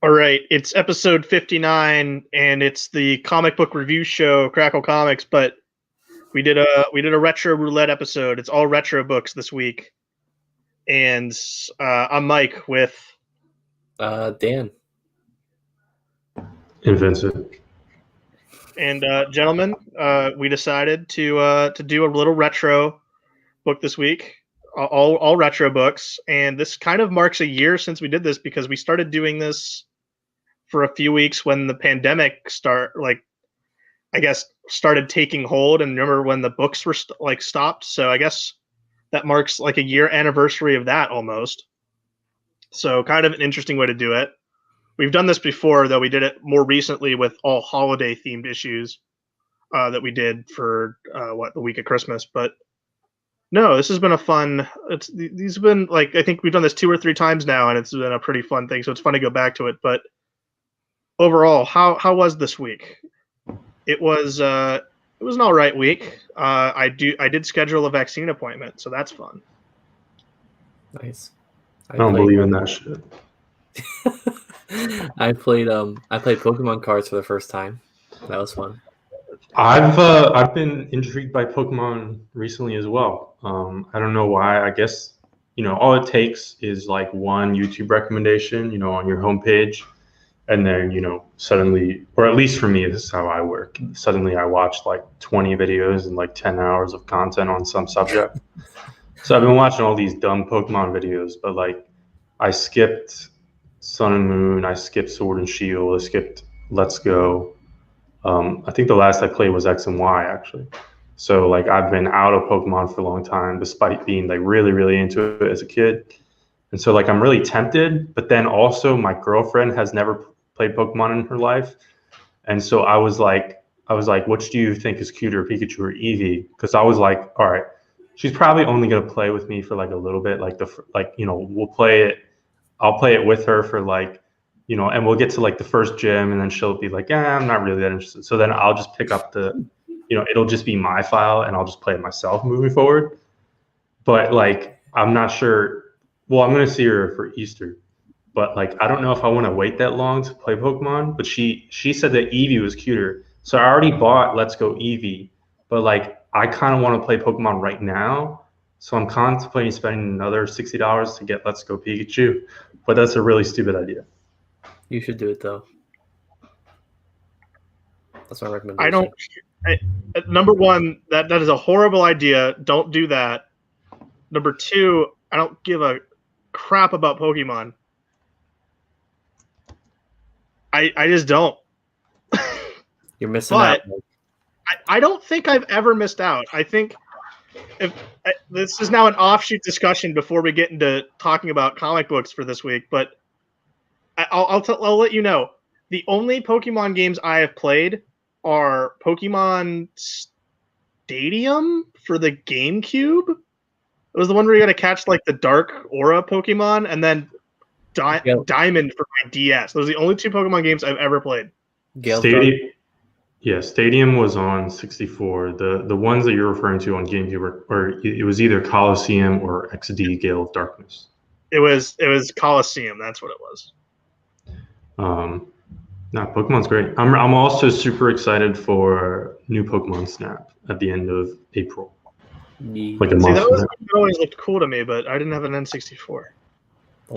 All right, it's episode 59, and it's the comic book review show, Crackle Comics. But we did a retro roulette episode. It's all retro books this week, and I'm Mike with Dan and Vincent. And gentlemen, we decided to do a little retro book this week, all retro books, and this kind of marks a year since we did this because we started doing this for a few weeks when the pandemic started taking hold, and remember when the books were stopped. So I guess that marks like a year anniversary of that almost. So kind of an interesting way to do it. We've done this before, though. We did it more recently with all holiday themed issues that we did for the week of Christmas. But no, this has been a fun. These have been I think we've done this 2 or 3 times now, and it's been a pretty fun thing. So it's fun to go back to it. But overall, how was this week? It was an all right week. I did schedule a vaccine appointment, so that's fun. Nice. I don't believe in that shit. I played Pokemon cards for the first time. That was fun. I've been intrigued by Pokemon recently as well. I don't know why. I guess all it takes is like one YouTube recommendation, on your homepage, and then suddenly, or at least for me, this is how I work. Suddenly, I watched like 20 videos and like 10 hours of content on some subject. So I've been watching all these dumb Pokemon videos, but I skipped Sun and Moon, I skipped Sword and Shield, I skipped Let's Go. I think the last I played was X and Y, actually. So I've been out of Pokemon for a long time, despite being really, really into it as a kid. And so I'm really tempted, but then also my girlfriend has never played Pokemon in her life. And so I was like, which do you think is cuter, Pikachu or Eevee? Because I was like, all right, she's probably only gonna play with me for a little bit, we'll play it. I'll play it with her for and we'll get to the first gym, and then she'll be like, I'm not really that interested. So then I'll just pick up it'll just be my file, and I'll just play it myself moving forward. But I'm not sure. Well, I'm gonna see her for Easter, but I don't know if I want to wait that long to play Pokemon. But she said that Eevee was cuter, so I already bought Let's Go Eevee. But I kind of want to play Pokemon right now. So I'm contemplating spending another $60 to get Let's Go Pikachu, but that's a really stupid idea. You should do it though. That's my recommendation. Number one, that is a horrible idea. Don't do that. Number 2, I don't give a crap about Pokemon. I just don't. You're missing out. I don't think I've ever missed out. I think this is now an offshoot discussion before we get into talking about comic books for this week, but I'll let you know. The only Pokemon games I have played are Pokemon Stadium for the GameCube. It was the one where you got to catch the Dark Aura Pokemon, and then Diamond for my DS. Those are the only 2 Pokemon games I've ever played. Stadium was on 64. The ones that you're referring to on GameCube it was either Coliseum or XD Gale of Darkness. It was Coliseum. That's what it was. Pokemon's great. I'm also super excited for new Pokemon Snap at the end of April. That always looked cool to me, but I didn't have an N64.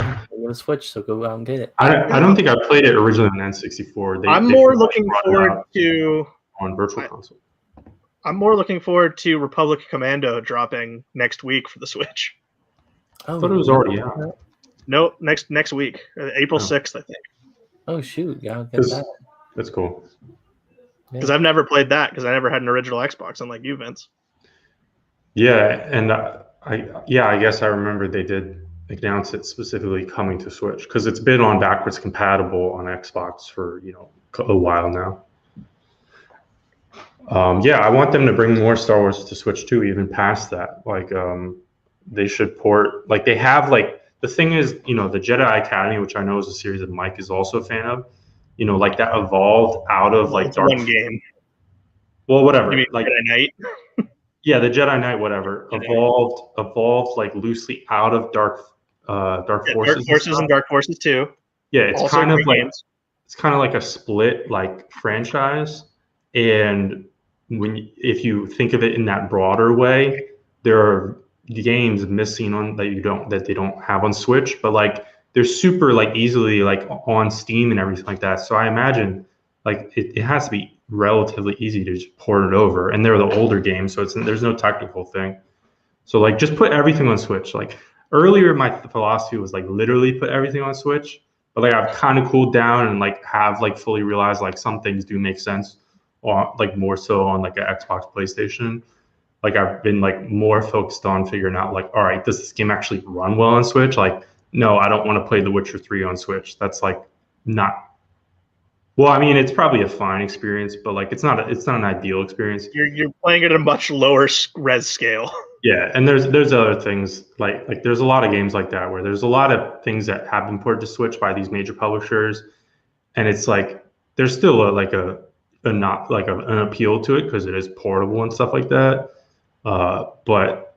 I'm gonna Switch, so go out and get it. I don't think I played it originally on N64. I'm more looking forward to on Virtual Console. I'm more looking forward to Republic Commando dropping next week for the Switch. I thought it was already out. No, next week, April 6th, I think. Oh shoot, yeah, get that. That's cool. Because I've never played that because I never had an original Xbox, unlike you, Vince. Yeah, and I guess I remember they did announce it specifically coming to Switch because it's been on backwards compatible on Xbox for a while now. I want them to bring more Star Wars to Switch too, even past that. They should port they have the thing is, the Jedi Academy, which I know is a series that Mike is also a fan of, that evolved out of Dark. One game. Well, whatever. You mean Jedi Knight? Yeah, the Jedi Knight, whatever, evolved loosely out of Dark Forces. Dark Forces and Dark Forces 2. Yeah, it's Also kind of great like games. it's kind of like a split like franchise, and if you think of it in that broader way, there are games missing on that they don't have on Switch, but like they're super like easily like on Steam and everything like that. So I imagine like it has to be relatively easy to just port it over, and they're the older games, so there's no technical thing. So like just put everything on Switch. Like earlier, my philosophy was like literally put everything on Switch, but like I've kind of cooled down and like have like fully realized like some things do make sense, or like more so on like an Xbox, PlayStation. Like I've been like more focused on figuring out like, all right, does this game actually run well on Switch? Like, no, I don't want to play The Witcher 3 on Switch. That's like not. Well, I mean, it's probably a fine experience, but like it's not an ideal experience. You're playing at a much lower res scale. Yeah, and there's other things like there's a lot of games like that where there's a lot of things that have been ported to Switch by these major publishers, and it's like there's still a not like an appeal to it because it is portable and stuff like that. But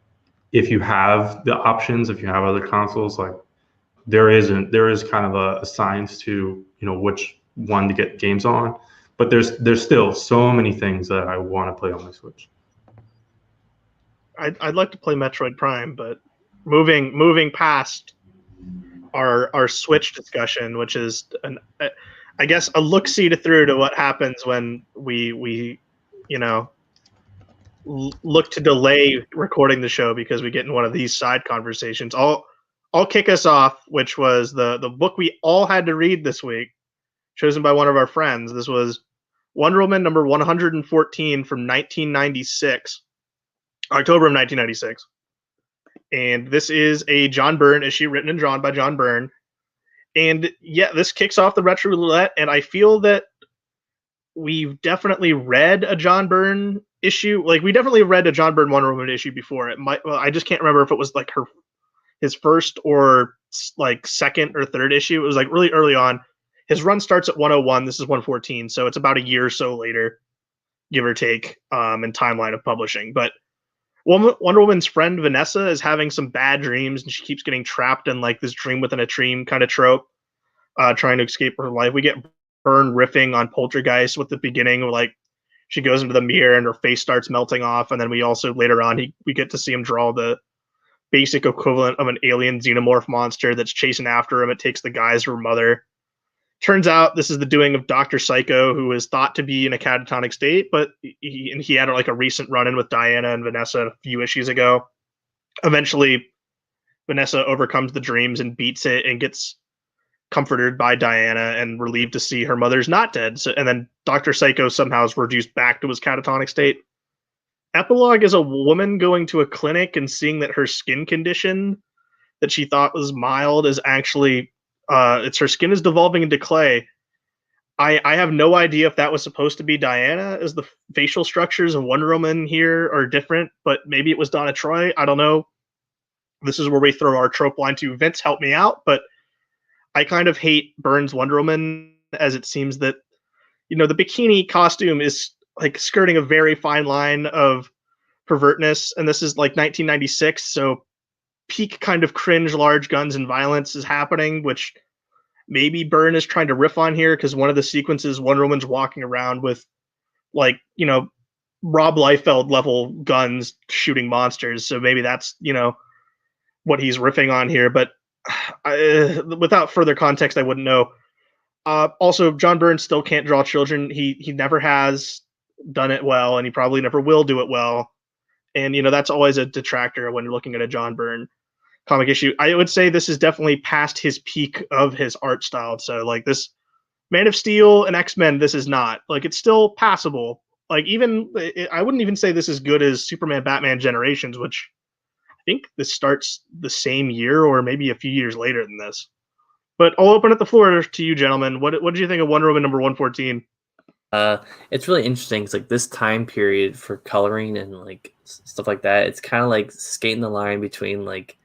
if you have the options, if you have other consoles, like there is kind of a science to which one to get games on, but there's still so many things that I want to play on my Switch. I'd like to play Metroid Prime, but moving past our Switch discussion, which is I guess a look-see through to what happens when we look to delay recording the show because we get in one of these side conversations. I'll kick us off, which was the book we all had to read this week, chosen by one of our friends. This was Wonder Woman number 114 from 1996. October of 1996. And this is a John Byrne issue written and drawn by John Byrne. And yeah, this kicks off the Retro Roulette, and I feel that we've definitely read a John Byrne issue. Like, we definitely read a John Byrne Wonder Woman issue before. I just can't remember if it was like his first or like second or third issue. It was like really early on. His run starts at 101. This is 114, so it's about a year or so later, give or take, in timeline of publishing. But Wonder Woman's friend Vanessa is having some bad dreams, and she keeps getting trapped in like this dream within a dream kind of trope, trying to escape her life. We get Byrne riffing on Poltergeist with the beginning, where like she goes into the mirror and her face starts melting off, and then we also later on we get to see him draw the basic equivalent of an alien xenomorph monster that's chasing after him. It takes the guise of her mother. Turns out this is the doing of Dr. Psycho, who is thought to be in a catatonic state, but he had like a recent run-in with Diana and Vanessa a few issues ago. Eventually, Vanessa overcomes the dreams and beats it and gets comforted by Diana and relieved to see her mother's not dead. So, and then Dr. Psycho somehow is reduced back to his catatonic state. Epilogue is a woman going to a clinic and seeing that her skin condition that she thought was mild is actually it's her skin is devolving into clay. I have no idea if that was supposed to be Diana, as the facial structures of Wonder Woman here are different, but maybe it was Donna Troy. I don't know. This is where we throw our trope line to Vince, help me out. But I kind of hate Byrne's Wonder Woman, as it seems that, the bikini costume is like skirting a very fine line of pervertness. And this is like 1996. So peak kind of cringe large guns and violence is happening, which maybe Byrne is trying to riff on here, because one of the sequences Wonder Woman's walking around with like Rob Liefeld level guns shooting monsters, so maybe that's what he's riffing on here. But without further context, I wouldn't know. Also, John Byrne still can't draw children. He never has done it well, and he probably never will do it well. And that's always a detractor when you're looking at a John Byrne comic issue. I would say this is definitely past his peak of his art style. So like this Man of Steel and X-Men, this is not. Like, it's still passable. Like, I wouldn't even say this is good as Superman Batman Generations, which I think this starts the same year or maybe a few years later than this. But I'll open up the floor to you, gentlemen. What did you think of Wonder Woman number 114? It's really interesting. It's like this time period for coloring and like stuff like that. It's kind of like skating the line between like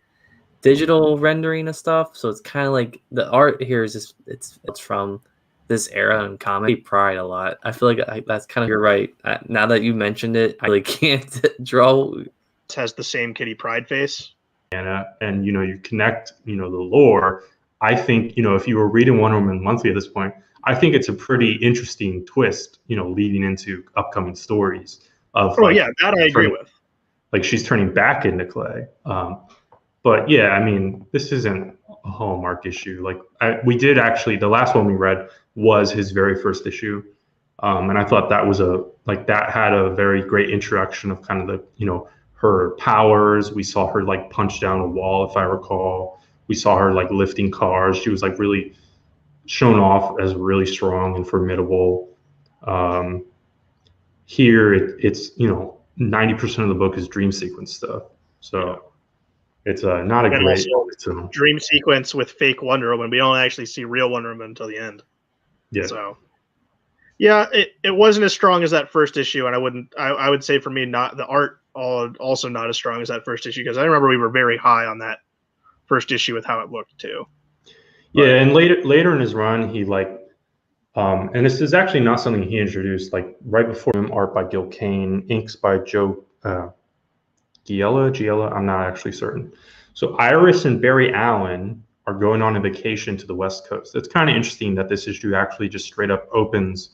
digital rendering of stuff. So it's kind of like the art here is just it's from this era in comic pride a lot. I feel like that's kind of, you're right. Now that you mentioned it, I really can't draw. It has the same Kitty Pryde face. And you connect the lore I think, if you were reading Wonder Woman monthly at this point, I think it's a pretty interesting twist, leading into upcoming stories of yeah, that I agree with. Like she's turning back into clay. But yeah, I mean, this isn't a Hallmark issue. Like we did actually, the last one we read was his very first issue. And I thought that was that had a very great introduction of kind of the, her powers. We saw her like punch down a wall, if I recall. We saw her like lifting cars. She was like really shown off as really strong and formidable. Here it's 90% of the book is dream sequence stuff. So it's not a great dream sequence with fake Wonder Woman. We don't actually see real Wonder Woman until the end. Yeah. So yeah, it wasn't as strong as that first issue, and I would say for me, not the art also not as strong as that first issue, because I remember we were very high on that first issue with how it looked too. Yeah, and later in his run, he and this is actually not something he introduced. Like right before him, art by Gil Kane, inks by Joe Giella. I'm not actually certain. So Iris and Barry Allen are going on a vacation to the West Coast. It's kind of interesting that this issue actually just straight up opens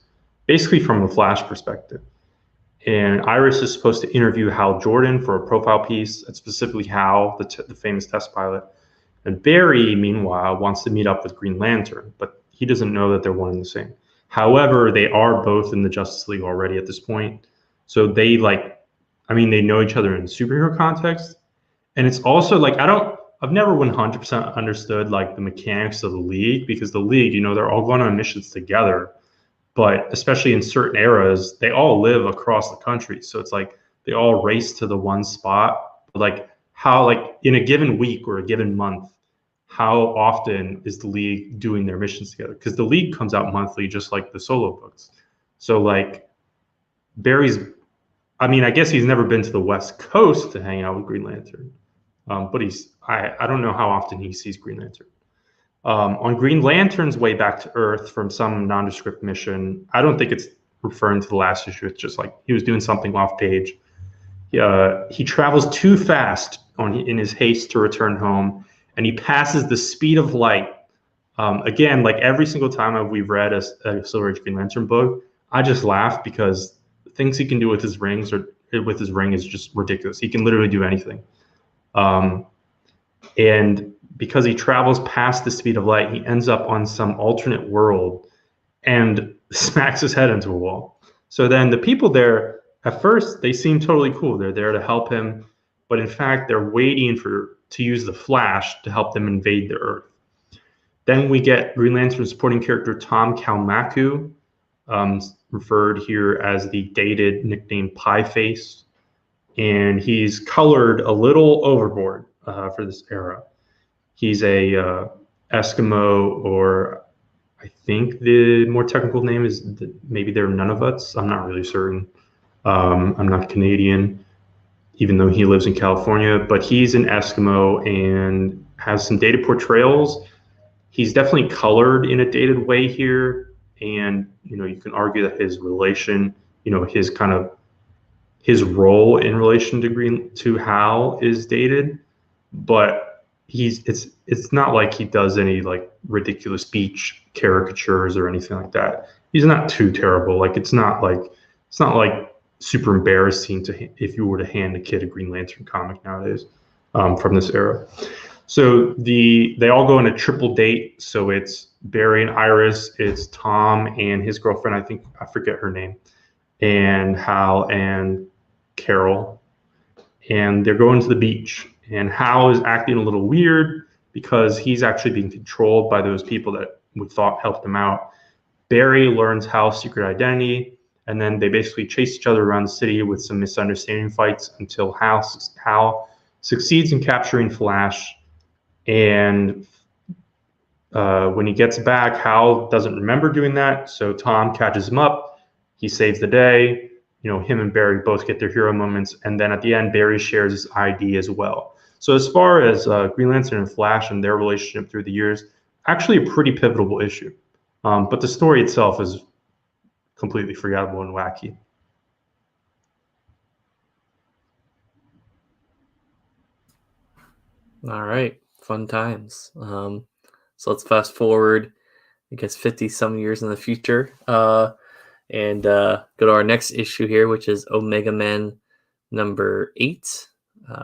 basically from a Flash perspective. And Iris is supposed to interview Hal Jordan for a profile piece, and specifically Hal, the famous test pilot. And Barry, meanwhile, wants to meet up with Green Lantern, but he doesn't know that they're one and the same. However, they are both in the Justice League already at this point. So they they know each other in superhero context. And it's also I've never 100% understood like the mechanics of the League, because the League, they're all going on missions together. But especially in certain eras, they all live across the country. So it's like they all race to the one spot. Like how, in a given week or a given month, how often is the League doing their missions together? Because the League comes out monthly, just like the solo books. So like Barry's, I guess he's never been to the West Coast to hang out with Green Lantern. But I don't know how often he sees Green Lantern. On Green Lantern's way back to Earth from some nondescript mission, I don't think it's referring to the last issue. It's just like he was doing something off page. He travels too fast in his haste to return home, and he passes the speed of light. Again, like every single time we've read a Silver Age Green Lantern book, I just laugh because the things he can do with his ring is just ridiculous. He can literally do anything. And because he travels past the speed of light, he ends up on some alternate world and smacks his head into a wall. So then the people there, at first, they seem totally cool. They're there to help him, but in fact, they're waiting to use the Flash to help them invade the Earth. Then we get Green Lantern supporting character Tom Kalmaku, referred here as the dated nickname Pie Face, and he's colored a little overboard for this era. He's a Eskimo, or I think the more technical name is maybe they're Nunavutts. I'm not really certain. I'm not Canadian, even though he lives in California, but he's an Eskimo and has some dated portrayals. He's definitely colored in a dated way here. And, you can argue that his relation, his role in relation to Hal is dated, but it's not like he does any like ridiculous speech caricatures or anything like that. He's not too terrible. Like it's not like super embarrassing if you were to hand a kid a Green Lantern comic nowadays from this era. So they all go on a triple date. So it's Barry and Iris, it's Tom and his girlfriend, I forget her name, and Hal and Carol, and they're going to the beach. And Hal is acting a little weird because he's actually being controlled by those people that we thought helped him out. Barry learns Hal's secret identity, and then they basically chase each other around the city with some misunderstanding fights until Hal succeeds in capturing Flash. And when he gets back, Hal doesn't remember doing that, so Tom catches him up. He saves the day. Him and Barry both get their hero moments, and then at the end, Barry shares his ID as well. So as far as Green Lantern and Flash and their relationship through the years, actually a pretty pivotal issue. But the story itself is completely forgettable and wacky. All right, fun times. So let's fast forward, I guess, 50-some years in the future, and go to our next issue here, which is Omegaman number 8,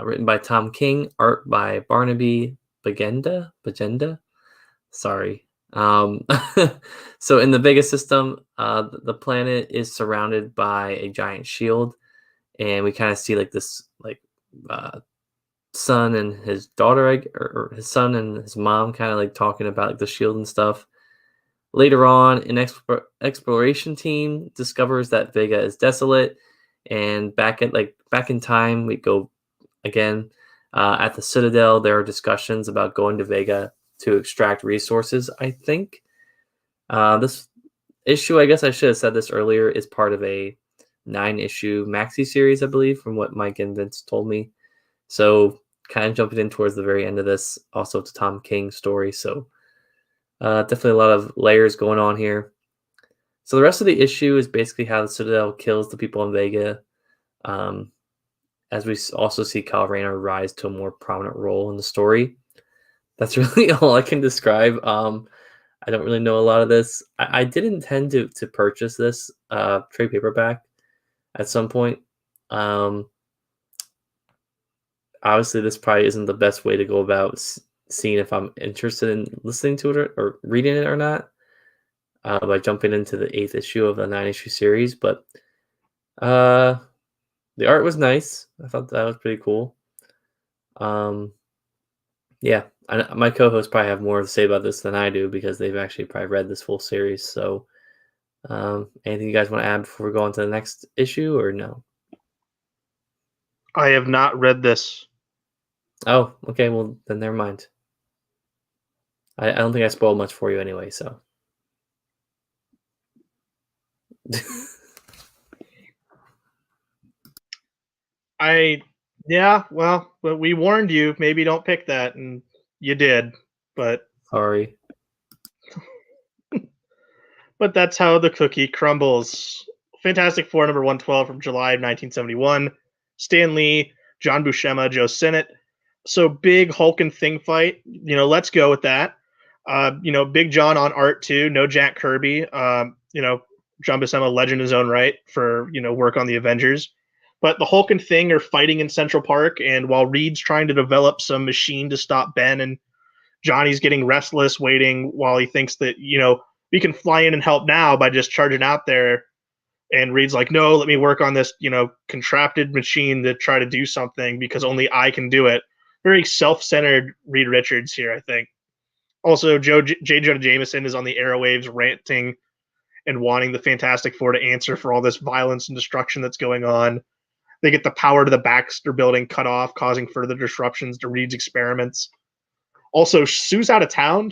written by Tom King, art by Barnaby Bagenda. Sorry. So in the Vega system, the planet is surrounded by a giant shield, and we kind of see like this son and his daughter, or his son and his mom, kind of like talking about like the shield and stuff. Later on, an exploration team discovers that Vega is desolate, and back in time, we go again at the Citadel. There are discussions about going to Vega to extract resources. I think this issue, I guess I should have said this earlier, is part of a 9-issue maxi series, I believe, from what Mike and Vince told me. So kind of jumping in towards the very end of this, also to Tom King's story. So definitely a lot of layers going on here. So the rest of the issue is basically how the Citadel kills the people in Vega, as we also see Kyle Rayner rise to a more prominent role in the story. That's really all I can describe. I don't really know a lot of this. I did intend to purchase this trade paperback at some point. Obviously, this probably isn't the best way to go about seeing if I'm interested in listening to it or reading it or not, by jumping into the 8th issue of the 9-issue series. But the art was nice. I thought that was pretty cool. Yeah, my co-hosts probably have more to say about this than I do because they've actually probably read this full series. So anything you guys want to add before we go on to the next issue, or no? I have not read this. Oh, okay. Well, then never mind. I don't think I spoiled much for you anyway, so. Well, but we warned you, maybe don't pick that, and you did, but Sorry. But that's how the cookie crumbles. Fantastic Four number 112 from July of 1971. Stan Lee, John Buscema, Joe Sinnott. So big Hulk and Thing fight. Let's go with that. Big John on art too. No Jack Kirby. John Buscema, legend in his own right for, work on the Avengers. But the Hulk and Thing are fighting in Central Park, and while Reed's trying to develop some machine to stop Ben, and Johnny's getting restless, waiting while he thinks that, we can fly in and help now by just charging out there. And Reed's like, no, let me work on this, contrapted machine to try to do something because only I can do it. Very self-centered Reed Richards here, I think. Also, J. Jonah Jameson is on the airwaves ranting and wanting the Fantastic Four to answer for all this violence and destruction that's going on. They get the power to the Baxter building cut off, causing further disruptions to Reed's experiments. Also, Sue's out of town.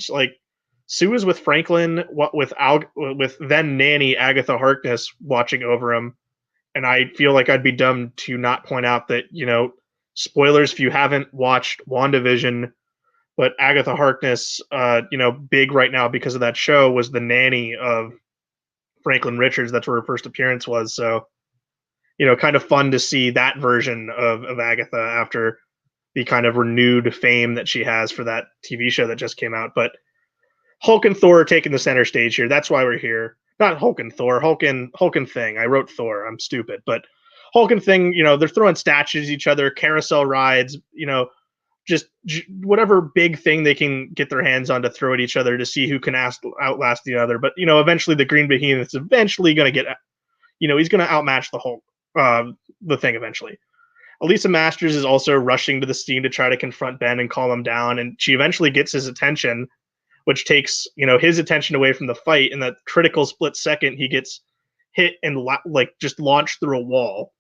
Sue is with Franklin, with then nanny Agatha Harkness watching over him. And I feel like I'd be dumb to not point out that, spoilers if you haven't watched WandaVision, but Agatha Harkness, big right now because of that show, was the nanny of Franklin Richards. That's where her first appearance was. So, kind of fun to see that version of Agatha after the kind of renewed fame that she has for that TV show that just came out. But Hulk and Thor are taking the center stage here. That's why we're here. Not Hulk and Thor, Hulk and Thing. I wrote Thor. I'm stupid. But Hulk and Thing, they're throwing statues at each other, carousel rides, just whatever big thing they can get their hands on to throw at each other to see who can outlast the other. But, eventually the Green Behemoth's eventually going to get, he's going to outmatch the Hulk, the Thing eventually. Elisa Masters is also rushing to the scene to try to confront Ben and calm him down. And she eventually gets his attention, which takes, his attention away from the fight. In that critical split second, he gets hit and just launched through a wall.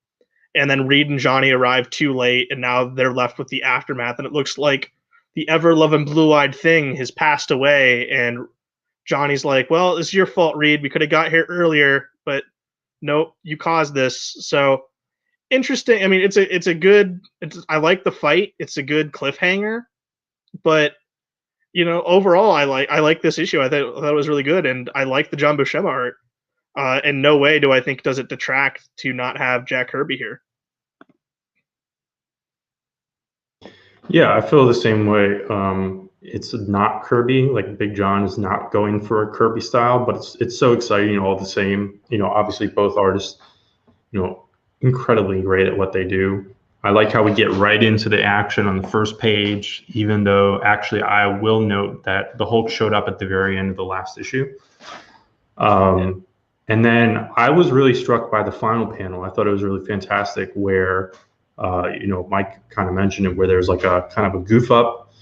And then Reed and Johnny arrive too late, and now they're left with the aftermath. And it looks like the ever-loving blue-eyed Thing has passed away. And Johnny's like, well, it's your fault, Reed. We could have got here earlier, but nope, you caused this. So interesting. I mean, I like the fight. It's a good cliffhanger, but overall, I like this issue. I thought it was really good, and I like the John Buscema art. In no way do I think does it detract to not have Jack Kirby here. Yeah, I feel the same way. it's not Kirby. Like Big John is not going for a Kirby style, but it's so exciting all the same. Obviously both artists, incredibly great at what they do. I like how we get right into the action on the first page, even though actually I will note that the Hulk showed up at the very end of the last issue. And then I was really struck by the final panel. I thought it was really fantastic where, Mike kind of mentioned it, where there's like a kind of a goof up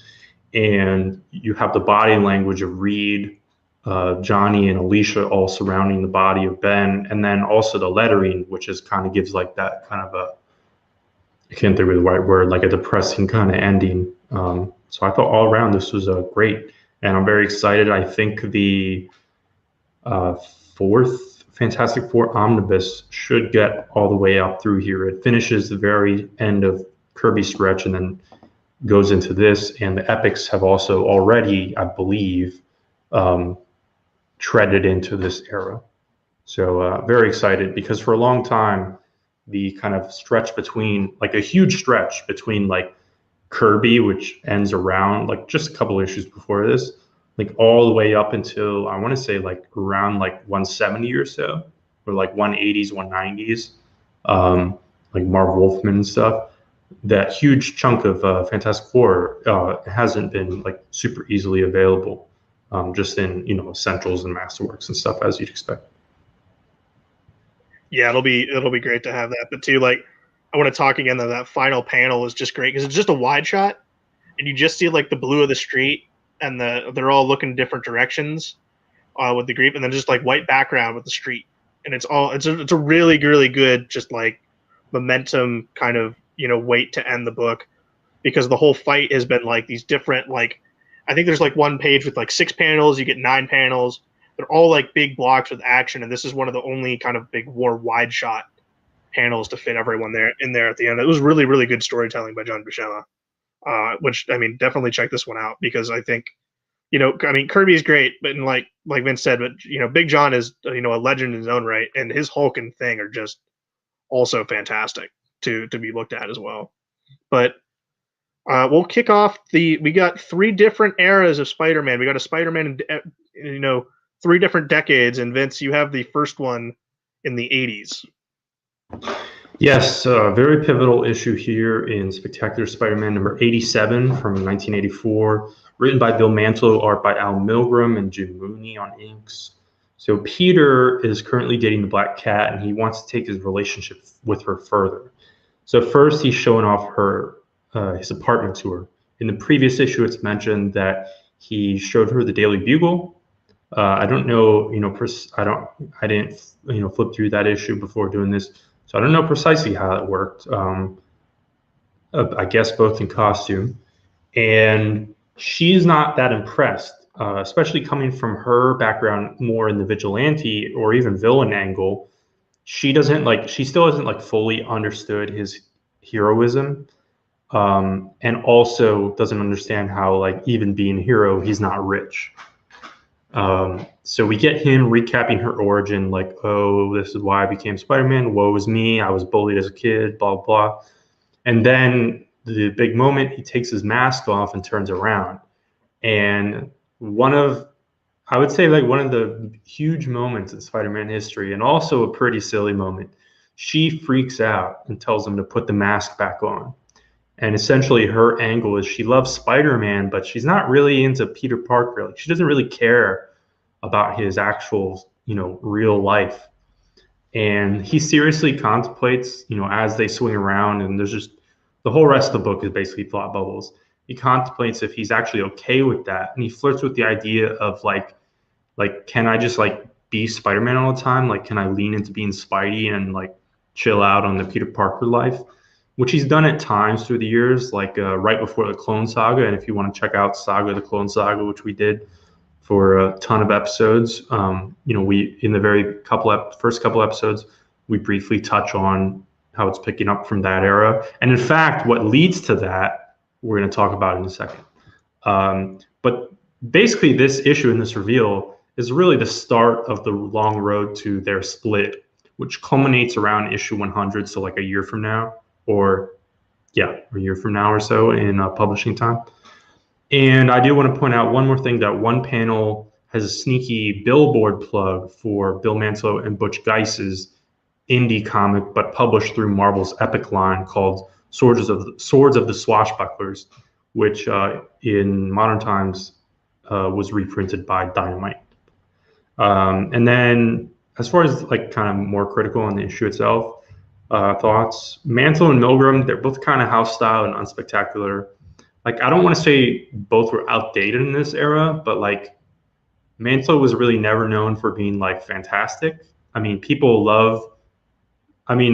and you have the body language of Reed, Johnny and Alicia all surrounding the body of Ben. And then also the lettering, which is kind of gives like that kind of I can't think of the right word, like a depressing kind of ending. So I thought all around this was great. And I'm very excited. I think the fourth Fantastic Four omnibus should get all the way up through here. It finishes the very end of Kirby stretch and then goes into this. And the epics have also already, I believe, treaded into this era. So very excited, because for a long time, the kind of stretch between, like a huge stretch between like Kirby, which ends around like just a couple issues before this, like all the way up until I want to say like around like 170 or so, or like 180s, 190s, like Marv Wolfman and stuff. That huge chunk of Fantastic Four hasn't been like super easily available, just in Essentials and Masterworks and stuff, as you'd expect. Yeah, it'll be great to have that. But too, like, I want to talk again that final panel is just great because it's just a wide shot, and you just see like the blue of the street, and they're all looking different directions with the grief, and then just like white background with the street, and it's a really really good just like momentum kind of weight to end the book, because the whole fight has been like these different, like, I think there's like one page with like 6 panels, you get 9 panels. They're all like big blocks with action, and this is one of the only kind of big war wide shot panels to fit everyone in there at the end. It was really, really good storytelling by John Buscema, which, I mean, definitely check this one out, because I think, Kirby's great, but like Vince said, but Big John is a legend in his own right, and his Hulk and Thing are just also fantastic to be looked at as well. But we'll kick off we got 3 different eras of Spider-Man. We got a Spider-Man in 3 different decades, and Vince, you have the first one in the 80s. Yes, very pivotal issue here in Spectacular Spider-Man number 87 from 1984, written by Bill Mantlo, art by Al Milgrom and Jim Mooney on inks. So Peter is currently dating the Black Cat, and he wants to take his relationship with her further. So first, he's showing off his apartment to her. In the previous issue, it's mentioned that he showed her the Daily Bugle. I don't know, I didn't, flip through that issue before doing this, so I don't know precisely how it worked. I guess both in costume, and she's not that impressed, especially coming from her background more in the vigilante or even villain angle. She still hasn't fully understood his heroism, and also doesn't understand how even being a hero, he's not rich. So we get him recapping her origin, oh, this is why I became Spider-Man. Woe is me. I was bullied as a kid, blah, blah. And then the big moment, he takes his mask off and turns around. And I would say one of the huge moments in Spider-Man history, and also a pretty silly moment, she freaks out and tells him to put the mask back on. And essentially her angle is she loves Spider-Man, but she's not really into Peter Parker. She doesn't really care about his actual, real life. And he seriously contemplates, as they swing around, and there's just the whole rest of the book is basically thought bubbles. He contemplates if he's actually okay with that. And he flirts with the idea of can I just be Spider-Man all the time? Can I lean into being Spidey and chill out on the Peter Parker life? Which he's done at times through the years, right before the Clone Saga. And if you want to check out Saga, the Clone Saga, which we did for a ton of episodes, we, in the very first couple episodes, we briefly touch on how it's picking up from that era. And in fact, what leads to that, we're going to talk about in a second. But basically this issue and this reveal is really the start of the long road to their split, which culminates around issue 100. So a year from now. A year from now or so in publishing time. And I do want to point out one more thing, that one panel has a sneaky billboard plug for Bill Mantlo and Butch Geiss's indie comic, but published through Marvel's Epic line, called Swords of the Swashbucklers, which in modern times was reprinted by Dynamite. And then as far as like kind of more critical on the issue itself, thoughts, Mantlo and Milgram, they're both kind of house style and unspectacular. Like, I don't want to say both were outdated in this era, but like Mantlo was really never known for being like fantastic. I mean,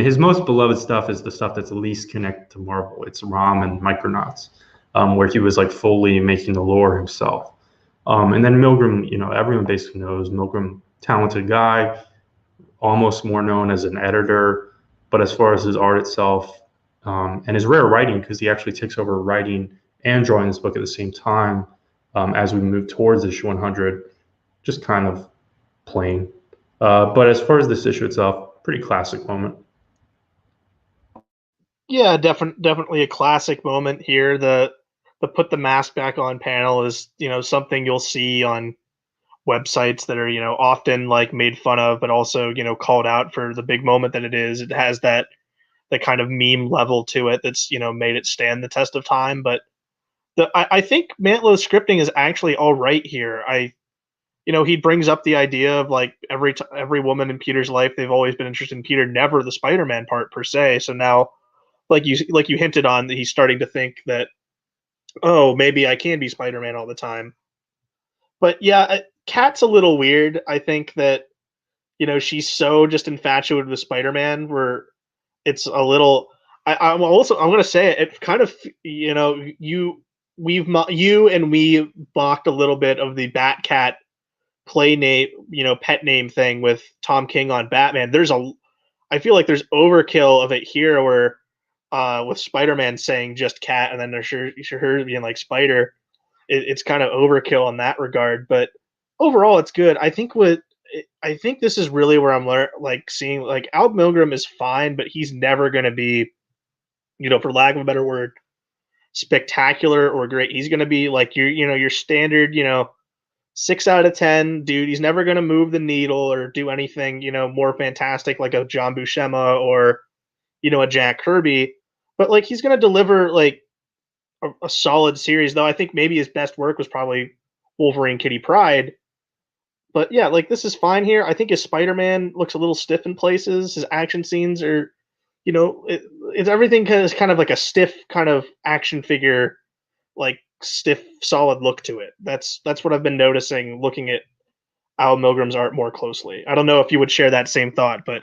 his most beloved stuff is the stuff that's least connected to Marvel. It's ROM and Micronauts, where he was like fully making the lore himself. And then Milgram, everyone basically knows Milgram, talented guy, almost more known as an editor. But as far as his art itself, and his rare writing, because he actually takes over writing and drawing this book at the same time, as we move towards issue 100, just kind of plain. But as far as this issue itself, pretty classic moment. Yeah, definitely a classic moment here. The put the mask back on panel is, something you'll see on websites that are, often like made fun of, but also, called out for the big moment that it is. It has that kind of meme level to it that's, made it stand the test of time. But I think Mantlo's scripting is actually all right here. He brings up the idea of like every woman in Peter's life, they've always been interested in Peter, never the Spider-Man part per se. So now, like you hinted on, that he's starting to think that, oh, maybe I can be Spider-Man all the time. But yeah, Kat's a little weird. I think that, she's so just infatuated with Spider-Man, where it's a little. I'm going to say it. It kind of, you and we balked a little bit of the Batcat play name, pet name thing with Tom King on Batman. I feel like there's overkill of it here, where with Spider-Man saying just Cat, and then there's her being like Spider. It's kind of overkill in that regard, but overall it's good. I think this is really where I'm seeing like Al Milgram is fine, but he's never going to be, for lack of a better word, spectacular or great. He's going to be like your standard, 6 out of 10 dude. He's never going to move the needle or do anything, more fantastic like a John Buscema or, a Jack Kirby, but like he's going to deliver like a solid series, though I think maybe his best work was probably Wolverine Kitty Pryde. But yeah, like this is fine here. I think his Spider-Man looks a little stiff in places. His action scenes are, it's everything is kind of like a stiff kind of action figure, like stiff, solid look to it. That's what I've been noticing looking at Al Milgram's art more closely. I don't know if you would share that same thought, but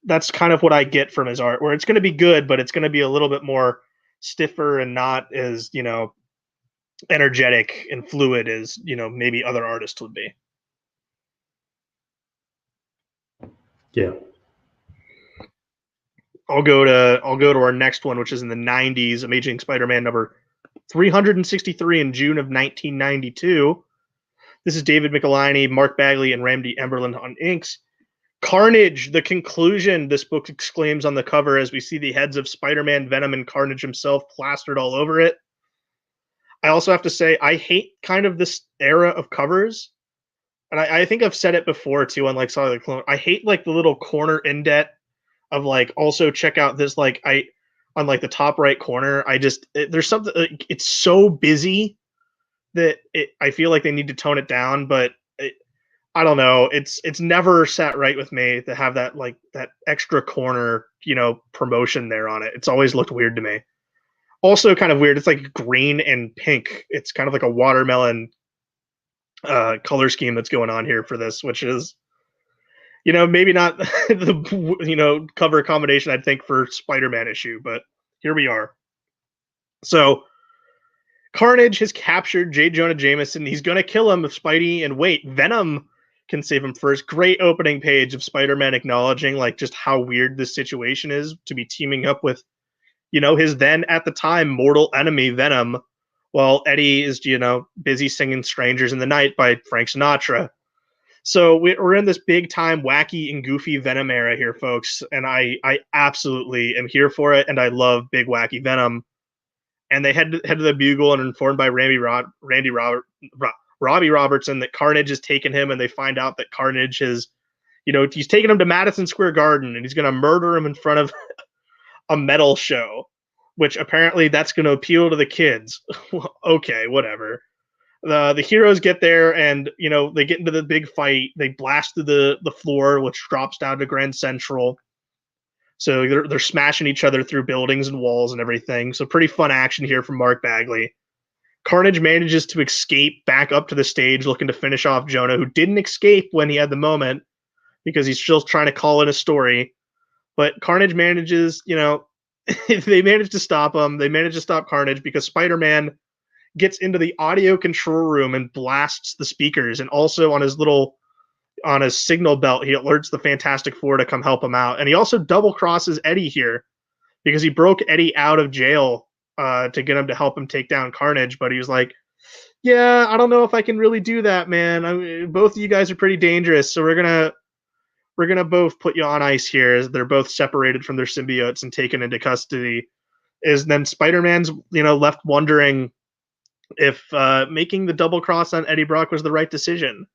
that's kind of what I get from his art, where it's going to be good, but it's going to be a little bit more stiffer and not as, energetic and fluid as, maybe other artists would be. Yeah. I'll go to our next one, which is in the 90s, Amazing Spider-Man number 363 in June of 1992. This is David Michelinie, Mark Bagley, and Randy Emberlin on inks. Carnage, the conclusion, this book exclaims on the cover as we see the heads of Spider-Man, Venom, and Carnage himself plastered all over it. I also have to say, I hate kind of this era of covers. And I think I've said it before, too, on like Solid the Clone. I hate like the little corner indent of like, also check out this, like, on like the top right corner. There's something, it's so busy that I feel like they need to tone it down, but I don't know. It's never sat right with me to have that like that extra corner, promotion there on it. It's always looked weird to me. Also kind of weird. It's like green and pink. It's kind of like a watermelon color scheme that's going on here for this, which is, maybe not the, cover combination I'd think for Spider-Man issue, but here we are. So Carnage has captured J. Jonah Jameson. He's going to kill him if Spidey, and wait, Venom can save him first. Great opening page of Spider-Man acknowledging like just how weird this situation is to be teaming up with, his then at the time mortal enemy Venom, while Eddie is, busy singing Strangers in the Night by Frank Sinatra. So we're in this big time wacky and goofy Venom era here, folks. And I absolutely am here for it. And I love big wacky Venom. and they head to the Bugle and are informed by Robbie Robertson that Carnage has taken him, and they find out that Carnage has, he's taken him to Madison Square Garden, and he's going to murder him in front of a metal show, which apparently that's going to appeal to the kids. Okay, whatever. The heroes get there, and they get into the big fight. They blast through the floor, which drops down to Grand Central. So they're smashing each other through buildings and walls and everything. So pretty fun action here from Mark Bagley. Carnage manages to escape back up to the stage, looking to finish off Jonah, who didn't escape when he had the moment because he's still trying to call in a story. But Carnage manages, they manage to stop him. They manage to stop Carnage because Spider-Man gets into the audio control room and blasts the speakers. And also on his signal belt, he alerts the Fantastic Four to come help him out. And he also double crosses Eddie here because he broke Eddie out of jail to get him to help him take down Carnage. But he was like, yeah, I don't know if I can really do that, man. Both of you guys are pretty dangerous. So we're going to both put you on ice here as they're both separated from their symbiotes and taken into custody. Is then Spider-Man's, left wondering if making the double cross on Eddie Brock was the right decision.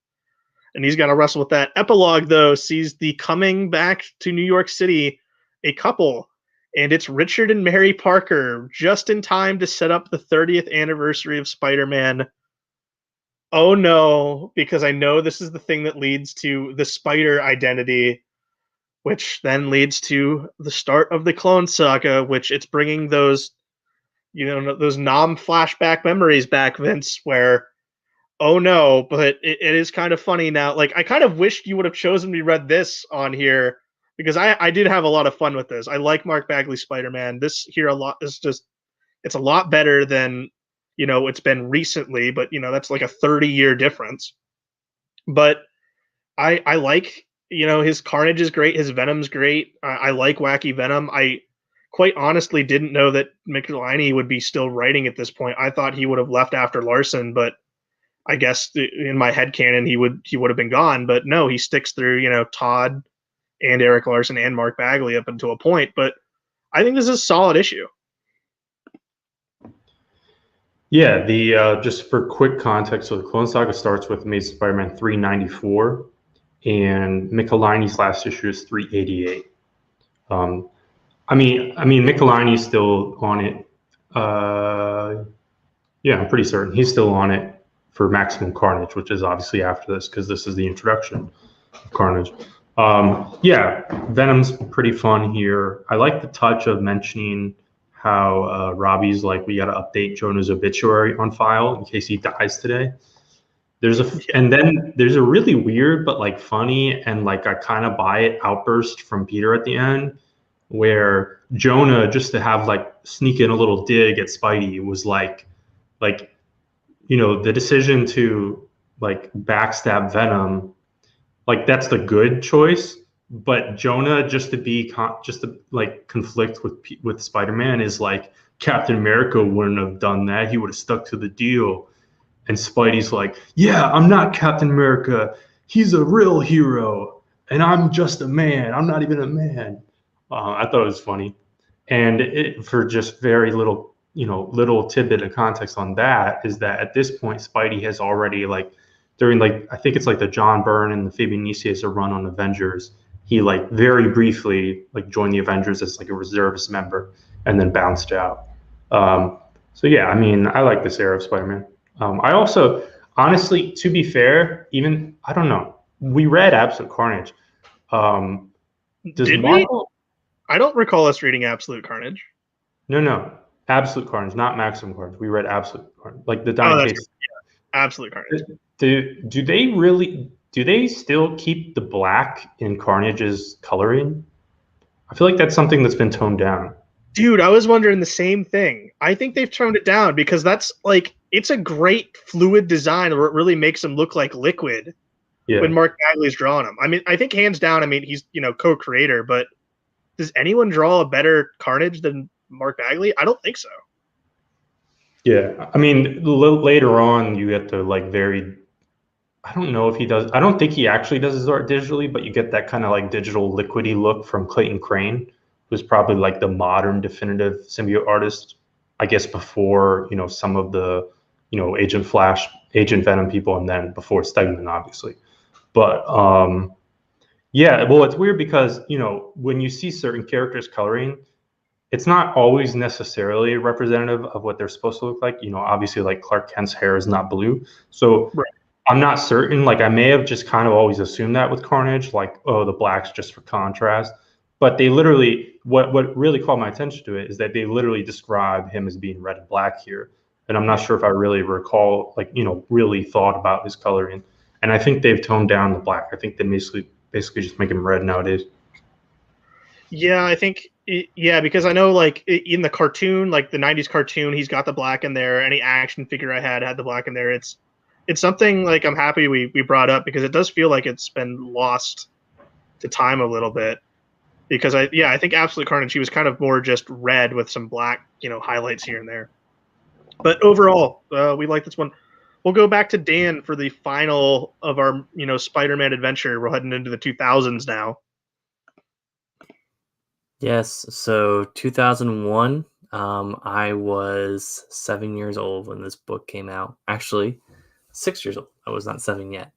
And he's got to wrestle with that. Epilogue, though, sees the coming back to New York City a couple, and it's Richard and Mary Parker, just in time to set up the 30th anniversary of Spider-Man. Oh no, because I know this is the thing that leads to the Spider identity, which then leads to the start of the Clone Saga, which it's bringing those, those flashback memories back, Vince, where, oh no, but it is kind of funny now. Like, I kind of wished you would have chosen me read this on here because I did have a lot of fun with this. I like Mark Bagley's Spider-Man. This here it's a lot better than, it's been recently, but that's like a 30-year difference. But I like, his Carnage is great. His Venom's great. I like Wacky Venom. I quite honestly didn't know that Michelini would be still writing at this point. I thought he would have left after Larson, but I guess in my headcanon he would have been gone. But no, he sticks through, Todd and Eric Larson and Mark Bagley up until a point. But I think this is a solid issue. Yeah, the just for quick context, so the Clone Saga starts with Amazing Spider-Man 394, and Michelini's last issue is 388. Michelini's still on it. Yeah, I'm pretty certain he's still on it for Maximum Carnage, which is obviously after this because this is the introduction of Carnage. Yeah, Venom's pretty fun here. I like the touch of mentioning how Robbie's like, we got to update Jonah's obituary on file in case he dies today. And then there's a really weird but like funny and like I kind of buy it outburst from Peter at the end where Jonah, just to have like sneak in a little dig at Spidey, was like the decision to like backstab Venom, like that's the good choice. But Jonah, just to conflict with Spider-Man, is like, Captain America wouldn't have done that. He would have stuck to the deal. And Spidey's like, yeah, I'm not Captain America. He's a real hero, and I'm just a man. I'm not even a man. I thought it was funny, and for just very little, little tidbit of context on that is that at this point, Spidey has already during I think it's the John Byrne and the Fabian Nicieza run on Avengers. He very briefly joined the Avengers as a reservist member and then bounced out. So yeah, I like this era of Spider-Man. I also, honestly, to be fair, I don't know. We read Absolute Carnage. Did Marvel? I don't recall us reading Absolute Carnage. No. Absolute Carnage, not Maximum Carnage. We read Absolute Carnage. The Diamond Case. Yeah. Absolute Carnage. Do they still keep the black in Carnage's coloring? I feel like that's something that's been toned down. Dude, I was wondering the same thing. I think they've toned it down because that's it's a great fluid design where it really makes him look like liquid when Mark Bagley's drawing him. I think hands down, he's, co-creator, but does anyone draw a better Carnage than Mark Bagley? I don't think so. Yeah. Later on you get the I don't know if he does. I don't think he actually does his art digitally, but you get that kind of digital liquidy look from Clayton Crane, who's probably the modern definitive symbiote artist I guess before, some of the, Agent Flash, Agent Venom people, and then before Stegman, obviously. But yeah, well, it's weird because, when you see certain characters coloring, it's not always necessarily representative of what they're supposed to look like. Obviously, like Clark Kent's hair is not blue. So Right. I'm not certain. Like, I may have just kind of always assumed that with Carnage, like, oh, the black's just for contrast. But they literally, what really caught my attention to it is that they literally describe him as being red and black here. And I'm not sure if I really recall, like, really thought about his coloring. And I think they've toned down the black. I think they basically just make him red nowadays. Yeah, I think because I know like in the cartoon, like the '90s cartoon, he's got the black in there. Any action figure I had the black in there. It's something like I'm happy we brought up because it does feel like it's been lost to time a little bit. Because I think Absolute Carnage, he was kind of more just red with some black, highlights here and there. But overall, we like this one. We'll go back to Dan for the final of our, Spider-Man adventure. We're heading into the 2000s now. Yes, so 2001, I was 7 years old when this book came out. Actually, 6 years old. I was not 7 yet.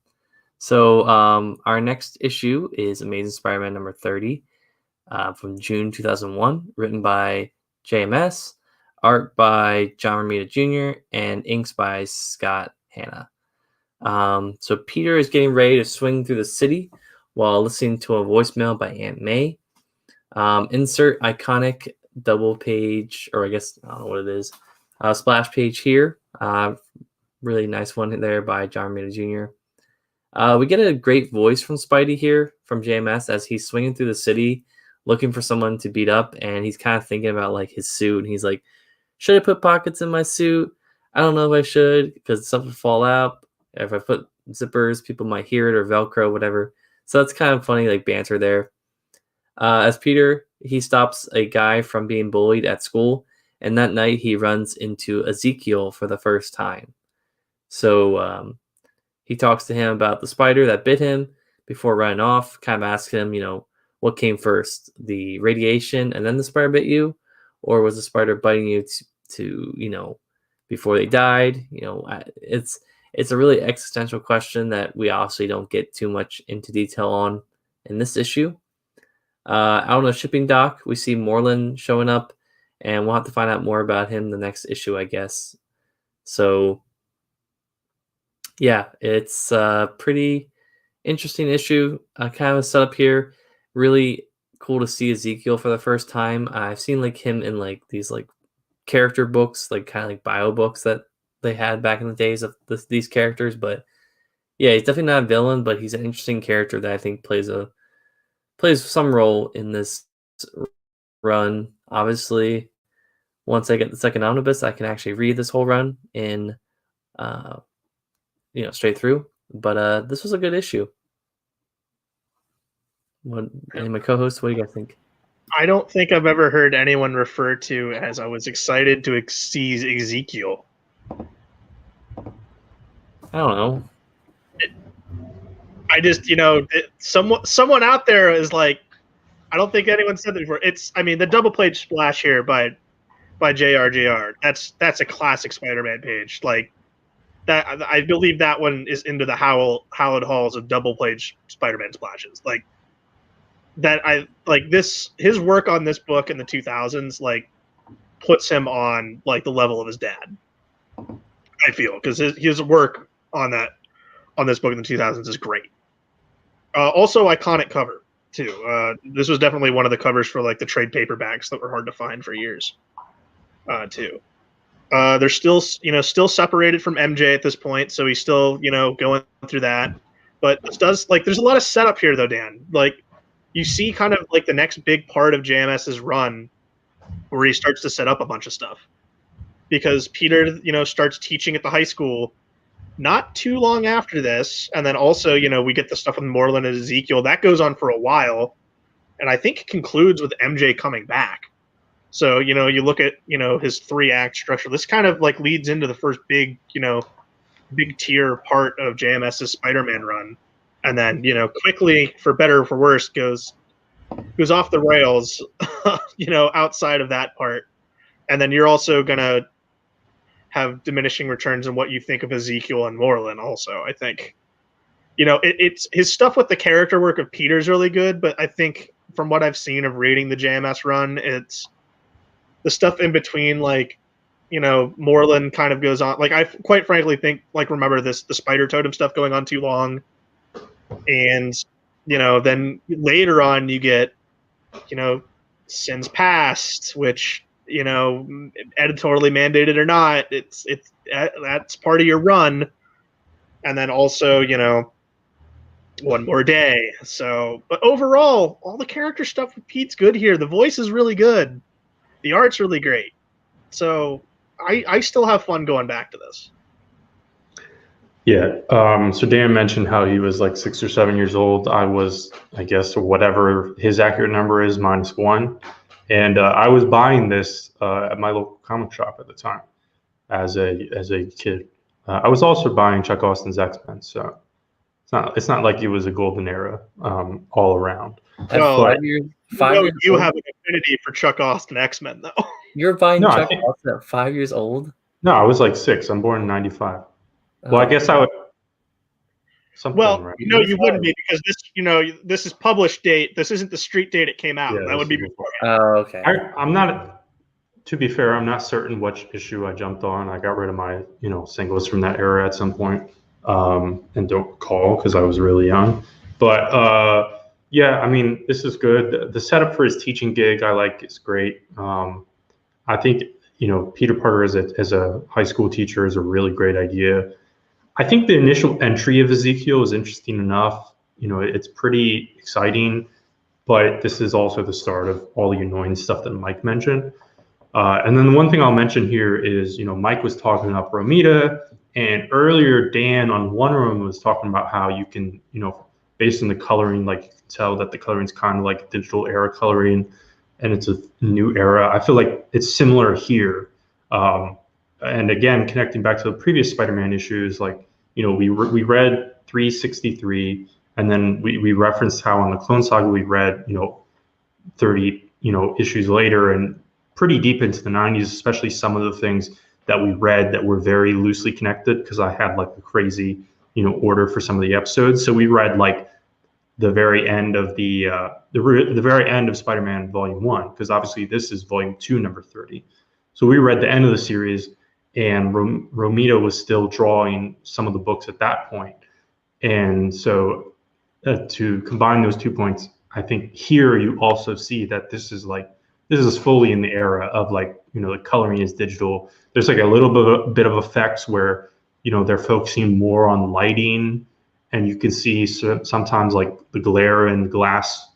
So our next issue is Amazing Spider-Man number 30 from June 2001, written by JMS, art by John Romita Jr., and inks by Scott Hanna. So Peter is getting ready to swing through the city while listening to a voicemail by Aunt May. Insert iconic double page, or I guess I don't know what it is, splash page here. Really nice one there by John Romita Jr. We get a great voice from Spidey here from JMS as he's swinging through the city looking for someone to beat up, and he's kind of thinking about like his suit, and he's like, should I put pockets in my suit? I don't know if I should because something will fall out. If I put zippers, people might hear it, or Velcro, whatever. So that's kind of funny, like banter there. As Peter, he stops a guy from being bullied at school, and that night he runs into Ezekiel for the first time. So he talks to him about the spider that bit him before running off, kind of asks him, what came first, the radiation and then the spider bit you, or was the spider biting you to before they died? It's a really existential question that we obviously don't get too much into detail on in this issue. Out on the shipping dock, we see Moreland showing up, and we'll have to find out more about him the next issue, I guess. So, yeah, it's a pretty interesting issue. Kind of a setup here. Really cool to see Ezekiel for the first time. I've seen like him in like these like character books, like kind of like bio books that they had back in the days of these characters. But yeah, he's definitely not a villain, but he's an interesting character that I think plays some role in this run. Obviously, once I get the second omnibus, I can actually read this whole run in straight through. But this was a good issue. And my co-host, what do you guys think? I don't think I've ever heard anyone refer to as I was excited to see Ezekiel. I don't know. I just, someone out there is like, I don't think anyone said that before. The double page splash here by JRJR. That's a classic Spider-Man page. Like that, I believe that one is into the hallowed halls of double page Spider-Man splashes. Like that, his work on this book in the 2000s, like puts him on like the level of his dad. I feel because his work on this book in the 2000s is great. Also, iconic cover too. This was definitely one of the covers for like the trade paperbacks that were hard to find for years. Too. They're still separated from MJ at this point, so he's still going through that. But this does there's a lot of setup here though, Dan. Like you see kind of like the next big part of JMS's run where he starts to set up a bunch of stuff because Peter starts teaching at the high school. Not too long after this, and then also, we get the stuff with Moreland and Ezekiel. That goes on for a while, and I think it concludes with MJ coming back. So, you look at, his 3-act structure. This kind of, leads into the first big, big tier part of JMS's Spider-Man run. And then, quickly, for better or for worse, goes off the rails, outside of that part. And then you're also gonna have diminishing returns in what you think of Ezekiel and Moreland. Also, I think, it's his stuff with the character work of Peter's really good, but I think from what I've seen of reading the JMS run, it's the stuff in between, like, Moreland kind of goes on. Like, I quite frankly think, like, remember the Spider Totem stuff going on too long, and then later on you get Sins Past, which editorially mandated or not, it's that's part of your run, and then also One More Day. So, but overall, all the character stuff with Pete's good here. The voice is really good, the art's really great. So I still have fun going back to this. Yeah. So Dan mentioned how he was like 6 or 7 years old. I was, I guess, whatever his accurate number is, -1. And I was buying this at my local comic shop at the time as a kid. I was also buying Chuck Austin's X-Men, so it's not like it was a golden era all around. Well, At 5 years, 5 years you old? have an affinity for Chuck Austin X-Men, though. You're buying No, Chuck Austin at 5 years old? No, I was like 6. I'm born in '95. Well, I guess I would. Something, Well, right? no, you wouldn't be, because this is published date. This isn't the street date it came out. Yeah, that would be before. Oh, okay. I'm not. To be fair, I'm not certain which issue I jumped on. I got rid of my singles from that era at some point, and don't recall because I was really young. But yeah, I mean, this is good. The setup for his teaching gig I like is great. I think Peter Parker as a high school teacher is a really great idea. I think the initial entry of Ezekiel is interesting enough. It's pretty exciting, but this is also the start of all the annoying stuff that Mike mentioned. And then the one thing I'll mention here is, Mike was talking up Romita, and earlier Dan on One Room was talking about how you can, based on the coloring, like you can tell that the coloring is kind of like digital era coloring, and it's a new era. I feel like it's similar here. And again, connecting back to the previous Spider-Man issues, like, we read 363, and then we referenced how on the Clone Saga we read, 30, issues later, and pretty deep into the 90s, especially some of the things that we read that were very loosely connected, because I had like a crazy, order for some of the episodes. So we read like the very end of the very end of Spider-Man Volume 1, because obviously this is Volume 2, number 30. So we read the end of the series, and Romita was still drawing some of the books at that point. And so to combine those 2 points, I think here you also see that this is fully in the era of like, the coloring is digital. There's like a little bit of effects where, they're focusing more on lighting, and you can see sometimes like the glare and glass,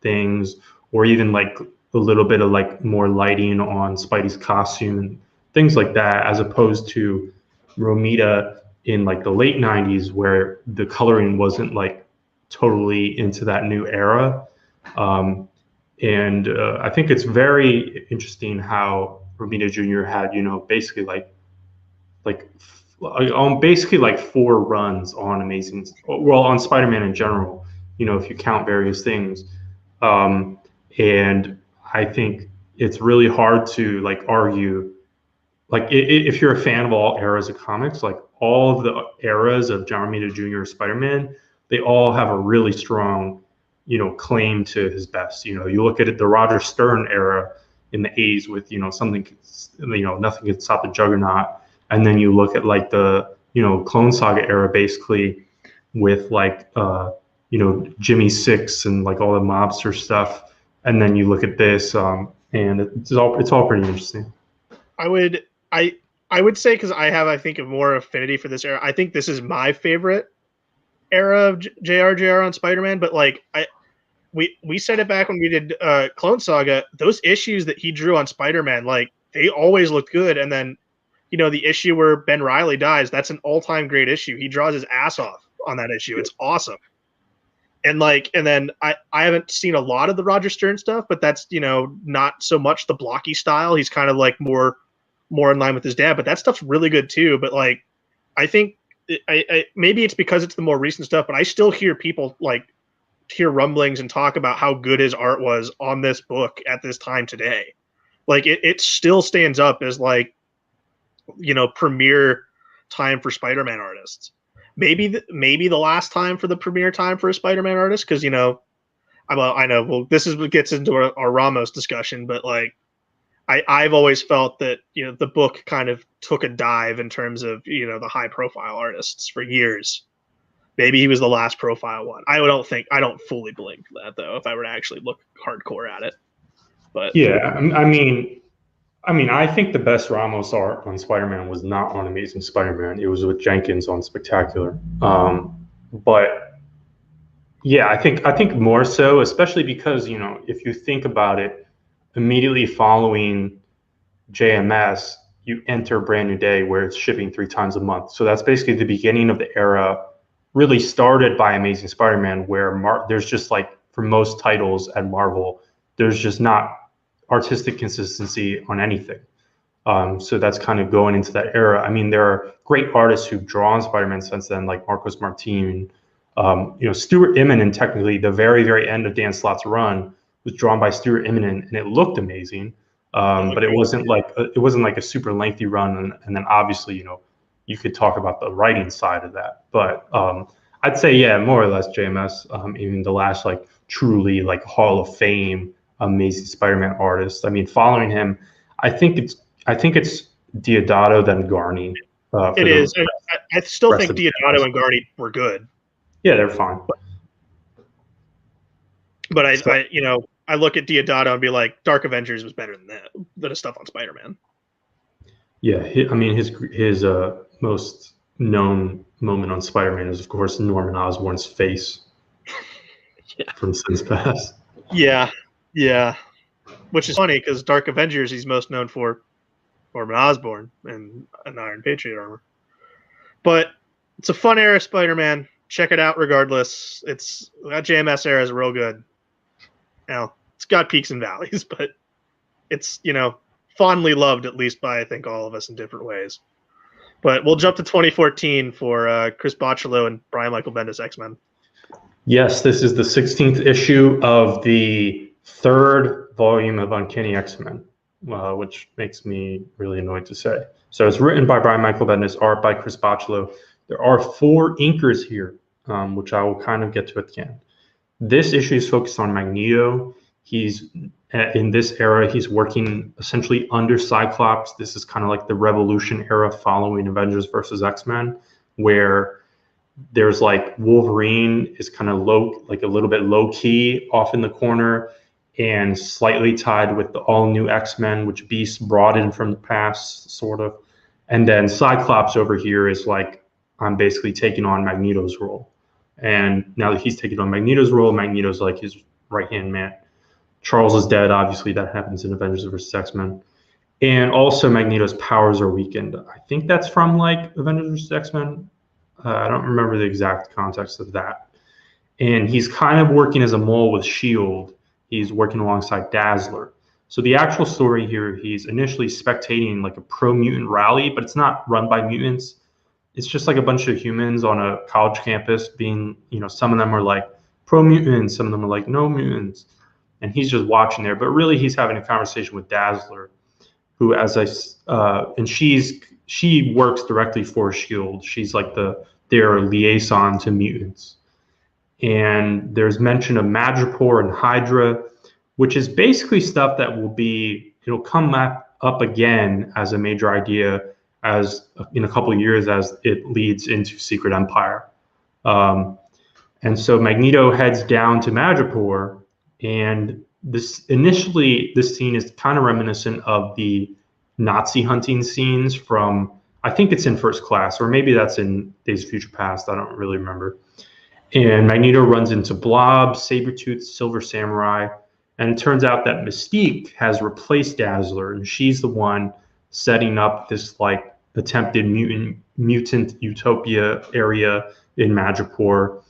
things, or even like a little bit of like more lighting on Spidey's costume and things like that, as opposed to Romita in like the late 90s, where the coloring wasn't like totally into that new era. And I think it's very interesting how Romita Jr. had, basically basically like 4 runs on Amazing, well, on Spider-Man in general, if you count various things. And I think it's really hard to like argue, like if you're a fan of all eras of comics, like all of the eras of John Romita Jr. Spider-Man, they all have a really strong, claim to his best. You look at it, the Roger Stern era in the 80s with, something, nothing can stop the Juggernaut. And then you look at like the, Clone Saga era, basically with like, Jimmy Six and like all the mobster stuff. And then you look at this, and it's all pretty interesting. I would say, because I think of more affinity for this era, I think this is my favorite era of JR on Spider-Man. But like we said it back when we did Clone Saga, those issues that he drew on Spider-Man, like they always looked good. And then the issue where Ben Reilly dies, that's an all-time great issue. He draws his ass off on that issue. It's awesome. And then I haven't seen a lot of the Roger Stern stuff, but that's not so much the blocky style. He's kind of like more in line with his dad, but that stuff's really good too. But like, I think I maybe it's because it's the more recent stuff, but I still hear people like hear rumblings and talk about how good his art was on this book at this time today. like it still stands up as like, premier time for Spider-Man artists. Maybe the last time for the premier time for a Spider-Man artist, because I know. Well, this is what gets into our Ramos discussion, but like I've always felt that the book kind of took a dive in terms of the high profile artists for years. Maybe he was the last profile one. I don't fully believe that though, if I were to actually look hardcore at it. But yeah, I mean, I think the best Ramos art on Spider-Man was not on Amazing Spider-Man. It was with Jenkins on Spectacular. But yeah, I think more so, especially because if you think about it, immediately following JMS, you enter Brand New Day where it's shipping 3 times a month. So that's basically the beginning of the era, really started by Amazing Spider-Man, where there's just like, for most titles at Marvel, there's just not artistic consistency on anything. So that's kind of going into that era. I mean, there are great artists who've drawn Spider-Man since then, like Marcos Martin. Stuart Immonen, technically, the very, very end of Dan Slott's run was drawn by Stuart Immonen, and it looked amazing. But it wasn't like a super lengthy run. And then obviously, you could talk about the writing side of that. But I'd say, yeah, more or less JMS, even the last like truly like Hall of Fame Amazing Spider-Man artist. I mean, following him, I think it's Deodato, then Garney. It is. I still think Deodato and Garney were good. Yeah, they're fine. But I look at Deodato and be like, Dark Avengers was better than that, than the stuff on Spider-Man. Yeah, his most known moment on Spider-Man is, of course, Norman Osborn's face from Sins Past. Yeah. Which is funny because Dark Avengers, he's most known for Norman Osborn and an Iron Patriot armor. But it's a fun era of Spider-Man. Check it out regardless. That JMS era is real good. Now, it's got peaks and valleys, but it's, fondly loved, at least by, I think, all of us in different ways. But we'll jump to 2014 for Chris Bocciolo and Brian Michael Bendis X-Men. Yes, this is the 16th issue of the 3rd volume of Uncanny X-Men, which makes me really annoyed to say. So it's written by Brian Michael Bendis, art by Chris Bocciolo. There are 4 inkers here, which I will kind of get to at the end. This issue is focused on Magneto. He's in this era, he's working essentially under Cyclops. This is kind of like the Revolution era following Avengers versus X-Men, where there's like Wolverine is kind of a little bit low key off in the corner and slightly tied with the all new X-Men, which Beast brought in from the past, sort of. And then Cyclops over here is like, I'm basically taking on Magneto's role. And now that he's taking on Magneto's role, Magneto's like his right-hand man. Charles is dead. Obviously, that happens in Avengers vs. X-Men. And also, Magneto's powers are weakened. I think that's from like Avengers vs. X-Men. I don't remember the exact context of that. And he's kind of working as a mole with S.H.I.E.L.D. He's working alongside Dazzler. So the actual story here, he's initially spectating like a pro-mutant rally, but it's not run by mutants. It's just like a bunch of humans on a college campus being, some of them are like pro-mutants, some of them are like no mutants. And he's just watching there. But really, he's having a conversation with Dazzler, who, she works directly for S.H.I.E.L.D. She's like their liaison to mutants. And there's mention of Madripoor and Hydra, which is basically stuff that it'll come up again as a major idea as in a couple of years as it leads into Secret Empire. And so Magneto heads down to Madripoor, and this scene is kind of reminiscent of the Nazi hunting scenes from, I think it's in First Class, or maybe that's in Days of Future Past, I don't really remember. And Magneto runs into Blob, Sabretooth, Silver Samurai, and it turns out that Mystique has replaced Dazzler, and she's the one setting up this like attempted mutant utopia area in Madripoor.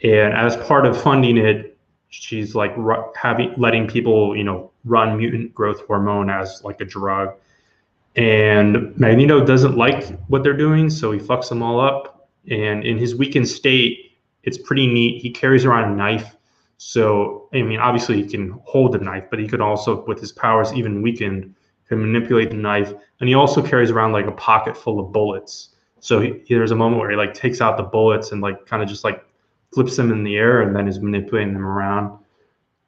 And as part of funding it, she's like letting people, run mutant growth hormone as like a drug. And Magneto doesn't like what they're doing, so he fucks them all up. And in his weakened state, it's pretty neat. He carries around a knife So, I mean, obviously he can hold the knife, but he could also, with his powers even weakened, can manipulate the knife. And he also carries around like a pocket full of bullets. So there's a moment where he like takes out the bullets and like kind of just like flips them in the air and then is manipulating them around.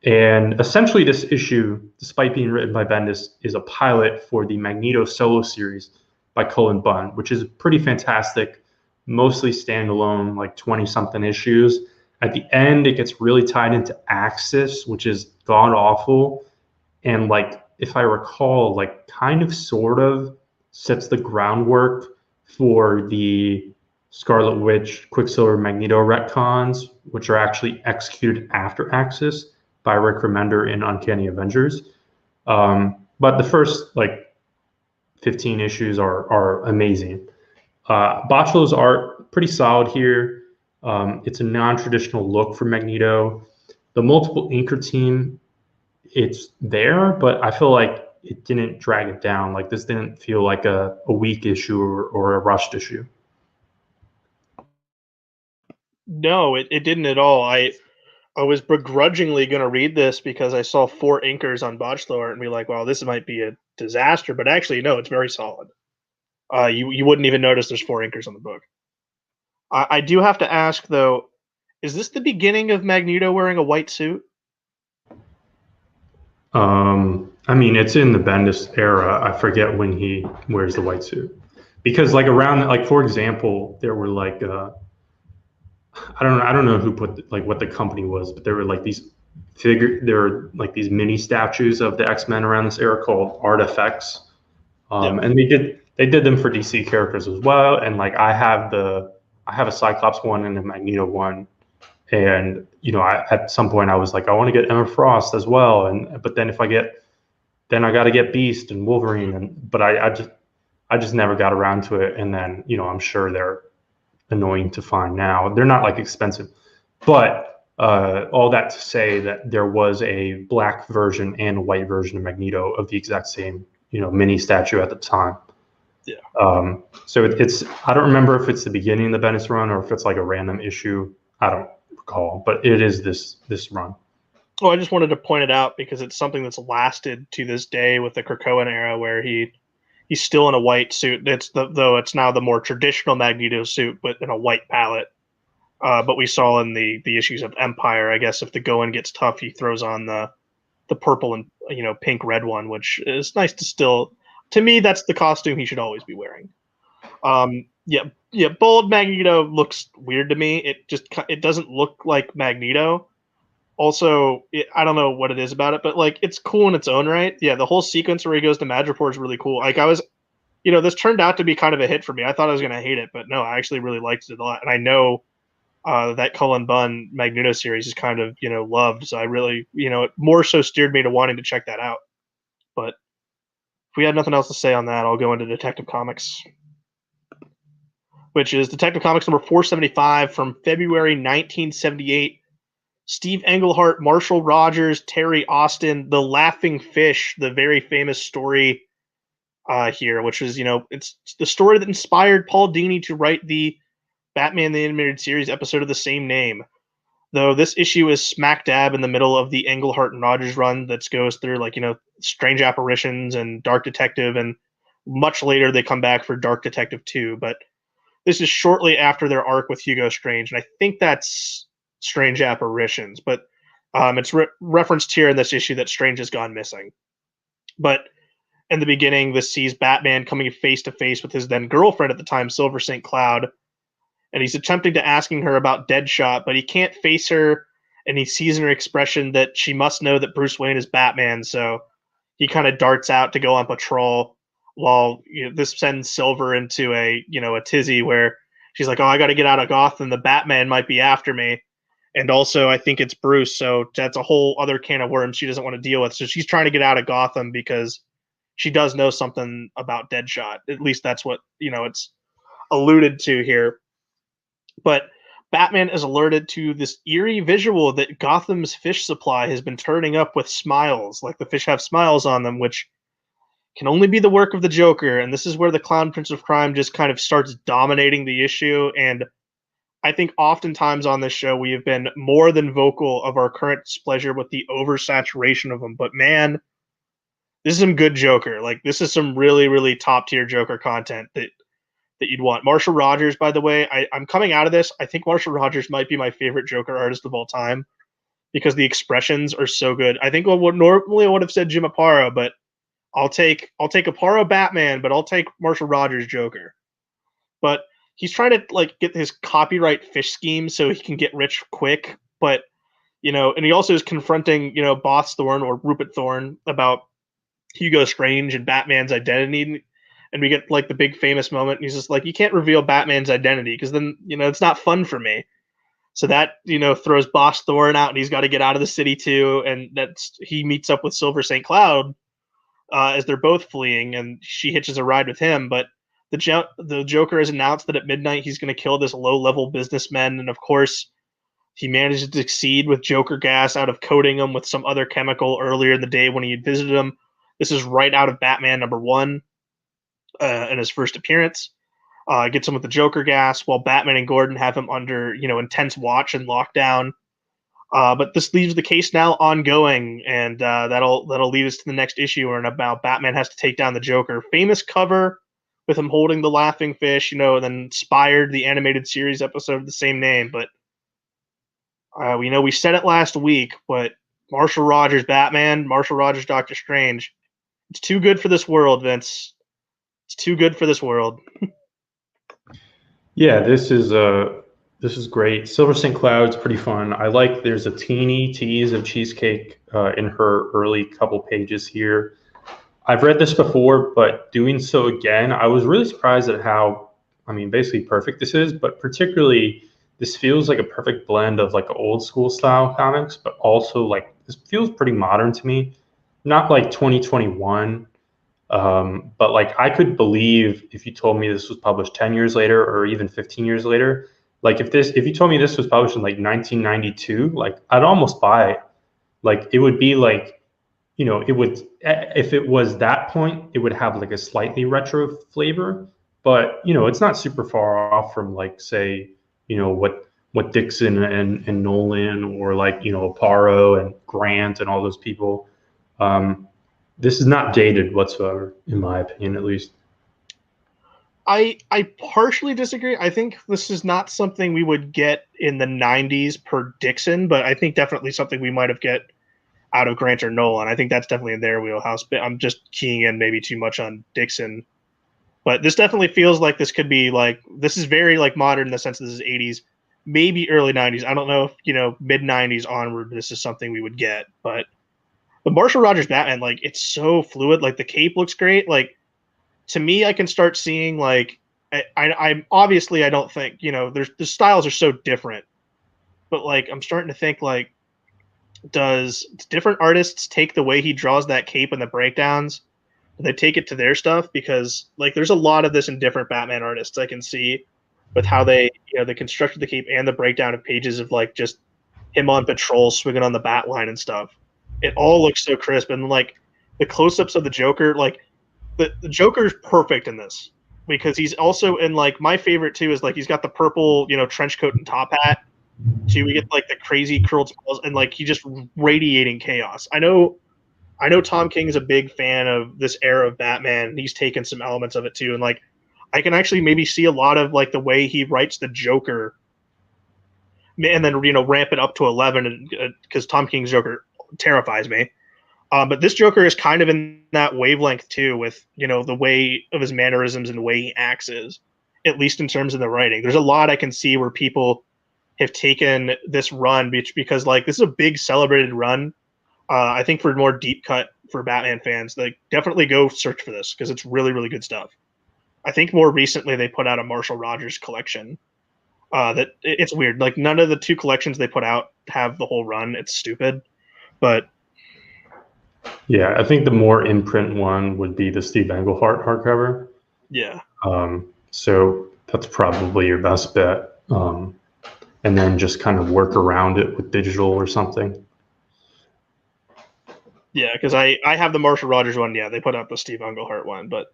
And essentially, this issue, despite being written by Bendis, is a pilot for the Magneto solo series by Cullen Bunn, which is pretty fantastic, mostly standalone, like 20-something issues. At the end, it gets really tied into Axis, which is god awful. And like, if I recall, like kind of sort of sets the groundwork for the Scarlet Witch, Quicksilver, Magneto retcons, which are actually executed after Axis by Rick Remender in Uncanny Avengers. But the first like 15 issues are amazing. Botchlo's art pretty solid here. It's a non-traditional look for Magneto. The multiple inker team, it's there, but I feel like it didn't drag it down. Like this didn't feel like a weak issue or a rushed issue. No, it didn't at all. I was begrudgingly going to read this because I saw 4 inkers on Botchlo art and be like, wow, this might be a disaster. But actually, no, it's very solid. You wouldn't even notice there's 4 inkers on the book. I do have to ask, though, is this the beginning of Magneto wearing a white suit? I mean, it's in the Bendis era. I forget when he wears the white suit. Because like around, like for example, there were like I don't know who put like what the company was, but there were like these there were like these mini statues of the X-Men around this era called Artifacts, and they did them for DC characters as well. And like I have a Cyclops one and a Magneto one, and you know at some point I was like I want to get Emma Frost as well, but then if I get then I got to get Beast and Wolverine, but I just never got around to it. And then you know I'm sure they're annoying to find now. They're not like expensive, but all that to say that there was a black version and a white version of Magneto of the exact same, you know, mini statue at the time. Yeah. So it's I don't remember if it's the beginning of the Bendis run or if it's like a random issue. I don't recall, but it is this run. Oh, I just wanted to point it out because it's something that's lasted to this day with the Krakoan era, where he's still in a white suit. Though it's now the more traditional Magneto suit, but in a white palette. But we saw in the issues of Empire, I guess if the going gets tough, he throws on the purple and pink red one, which is nice to still. To me, that's the costume he should always be wearing. Yeah, bold Magneto looks weird to me. It doesn't look like Magneto. Also, I don't know what it is about it, but like it's cool in its own right. Yeah, the whole sequence where he goes to Madripoor is really cool. Like I was, this turned out to be kind of a hit for me. I thought I was going to hate it, but no, I actually really liked it a lot. And I know that Cullen Bunn Magneto series is kind of loved, so I really it more so steered me to wanting to check that out. But if we had nothing else to say on that, I'll go into Detective Comics, which is Detective Comics number 475 from February 1978. Steve Englehart, Marshall Rogers, Terry Austin, The Laughing Fish, the very famous story here, which is, it's the story that inspired Paul Dini to write the Batman the Animated Series episode of the same name. Though this issue is smack dab in the middle of the Englehart and Rogers run that goes through Strange Apparitions and Dark Detective, and much later they come back for Dark Detective 2, but this is shortly after their arc with Hugo Strange, and I think that's Strange Apparitions, but it's referenced here in this issue that Strange has gone missing. But in the beginning, this sees Batman coming face to face with his then girlfriend at the time, Silver St. Cloud, and he's attempting to asking her about Deadshot, but he can't face her, and he sees in her expression that she must know that Bruce Wayne is Batman, so he kind of darts out to go on patrol, while this sends Silver into a tizzy where she's like, oh, I got to get out of Gotham, the Batman might be after me. And also, I think it's Bruce, so that's a whole other can of worms she doesn't want to deal with. So she's trying to get out of Gotham because she does know something about Deadshot. At least that's what, it's alluded to here. But Batman is alerted to this eerie visual that Gotham's fish supply has been turning up with smiles, like the fish have smiles on them, which can only be the work of the Joker. And this is where the Clown Prince of Crime just kind of starts dominating the issue, and I think oftentimes on this show we have been more than vocal of our current displeasure with the oversaturation of them. But man, this is some good Joker. Like this is some really, really top tier Joker content that you'd want. Marshall Rogers, by the way, I'm coming out of this. I think Marshall Rogers might be my favorite Joker artist of all time because the expressions are so good. I think normally I would have said Jim Aparo, but I'll take Aparo Batman, but I'll take Marshall Rogers Joker. But he's trying to like get his copyright fish scheme so he can get rich quick. But and he also is confronting Boss Thorne or Rupert Thorne about Hugo Strange and Batman's identity. And we get like the big famous moment. And he's just like, you can't reveal Batman's identity because then, it's not fun for me. So that, throws Boss Thorne out and he's got to get out of the city too. And he meets up with Silver St. Cloud as they're both fleeing and she hitches a ride with him. But the Joker has announced that at midnight he's going to kill this low-level businessman. And of course, he manages to succeed with Joker gas out of coating him with some other chemical earlier in the day when he had visited him. This is right out of Batman #1. In his first appearance, gets him with the Joker gas while Batman and Gordon have him under, intense watch and lockdown. But this leaves the case now ongoing, and that'll lead us to the next issue, and about Batman has to take down the Joker. Famous cover with him holding the laughing fish, and then inspired the animated series episode of the same name. But we said it last week, but Marshall Rogers Batman, Marshall Rogers Doctor Strange, it's too good for this world, Vince. It's too good for this world. Yeah, this is great. Silver St. Cloud's pretty fun. I like there's a teeny tease of cheesecake in her early couple pages here. I've read this before, but doing so again, I was really surprised at how, basically perfect this is, but particularly this feels like a perfect blend of like old school style comics, but also like this feels pretty modern to me. Not like 2021. But like I could believe if you told me this was published 10 years later or even 15 years later, like if you told me this was published in like 1992, like I'd almost buy it. Like it would be like, it would, if it was that point, it would have like a slightly retro flavor, but it's not super far off from like, say, what Dixon and Nolan or like, Aparo and Grant and all those people, this is not dated whatsoever, in my opinion, at least. I partially disagree. I think this is not something we would get in the 90s per Dixon, but I think definitely something we might have get out of Grant or Nolan. I think that's definitely in their wheelhouse. But I'm just keying in maybe too much on Dixon. But this definitely feels like this could be like, this is very like modern in the sense that this is 80s, maybe early 90s. I don't know if, mid 90s onward, this is something we would get. But Marshall Rogers Batman, like it's so fluid. Like the cape looks great. Like to me, I can start seeing like I obviously I don't think the styles are so different, but like I'm starting to think like does different artists take the way he draws that cape and the breakdowns? Do they take it to their stuff? Because like there's a lot of this in different Batman artists I can see with how they they constructed the cape and the breakdown of pages of like just him on patrol swinging on the bat line and stuff. It all looks so crisp, and like the close-ups of the Joker, like the Joker's perfect in this because he's also in like my favorite too is like he's got the purple trench coat and top hat. Too, we get like the crazy curled skulls and like he's just radiating chaos. I know Tom King is a big fan of this era of Batman. And he's taken some elements of it too, and like I can actually maybe see a lot of like the way he writes the Joker, and then ramp it up to 11, because Tom King's Joker terrifies me. But this Joker is kind of in that wavelength too, with the way of his mannerisms and the way he acts is, at least in terms of the writing. There's a lot I can see where people have taken this run because like this is a big celebrated run. I think for more deep cut for Batman fans, like definitely go search for this because it's really, really good stuff. I think more recently they put out a Marshall Rogers collection. That it's weird. Like none of the two collections they put out have the whole run. It's stupid. But yeah, I think the more imprint one would be the Steve Englehart hardcover. Yeah. So that's probably your best bet. And then just kind of work around it with digital or something. Yeah, because I have the Marshall Rogers one. Yeah, they put out the Steve Englehart one. But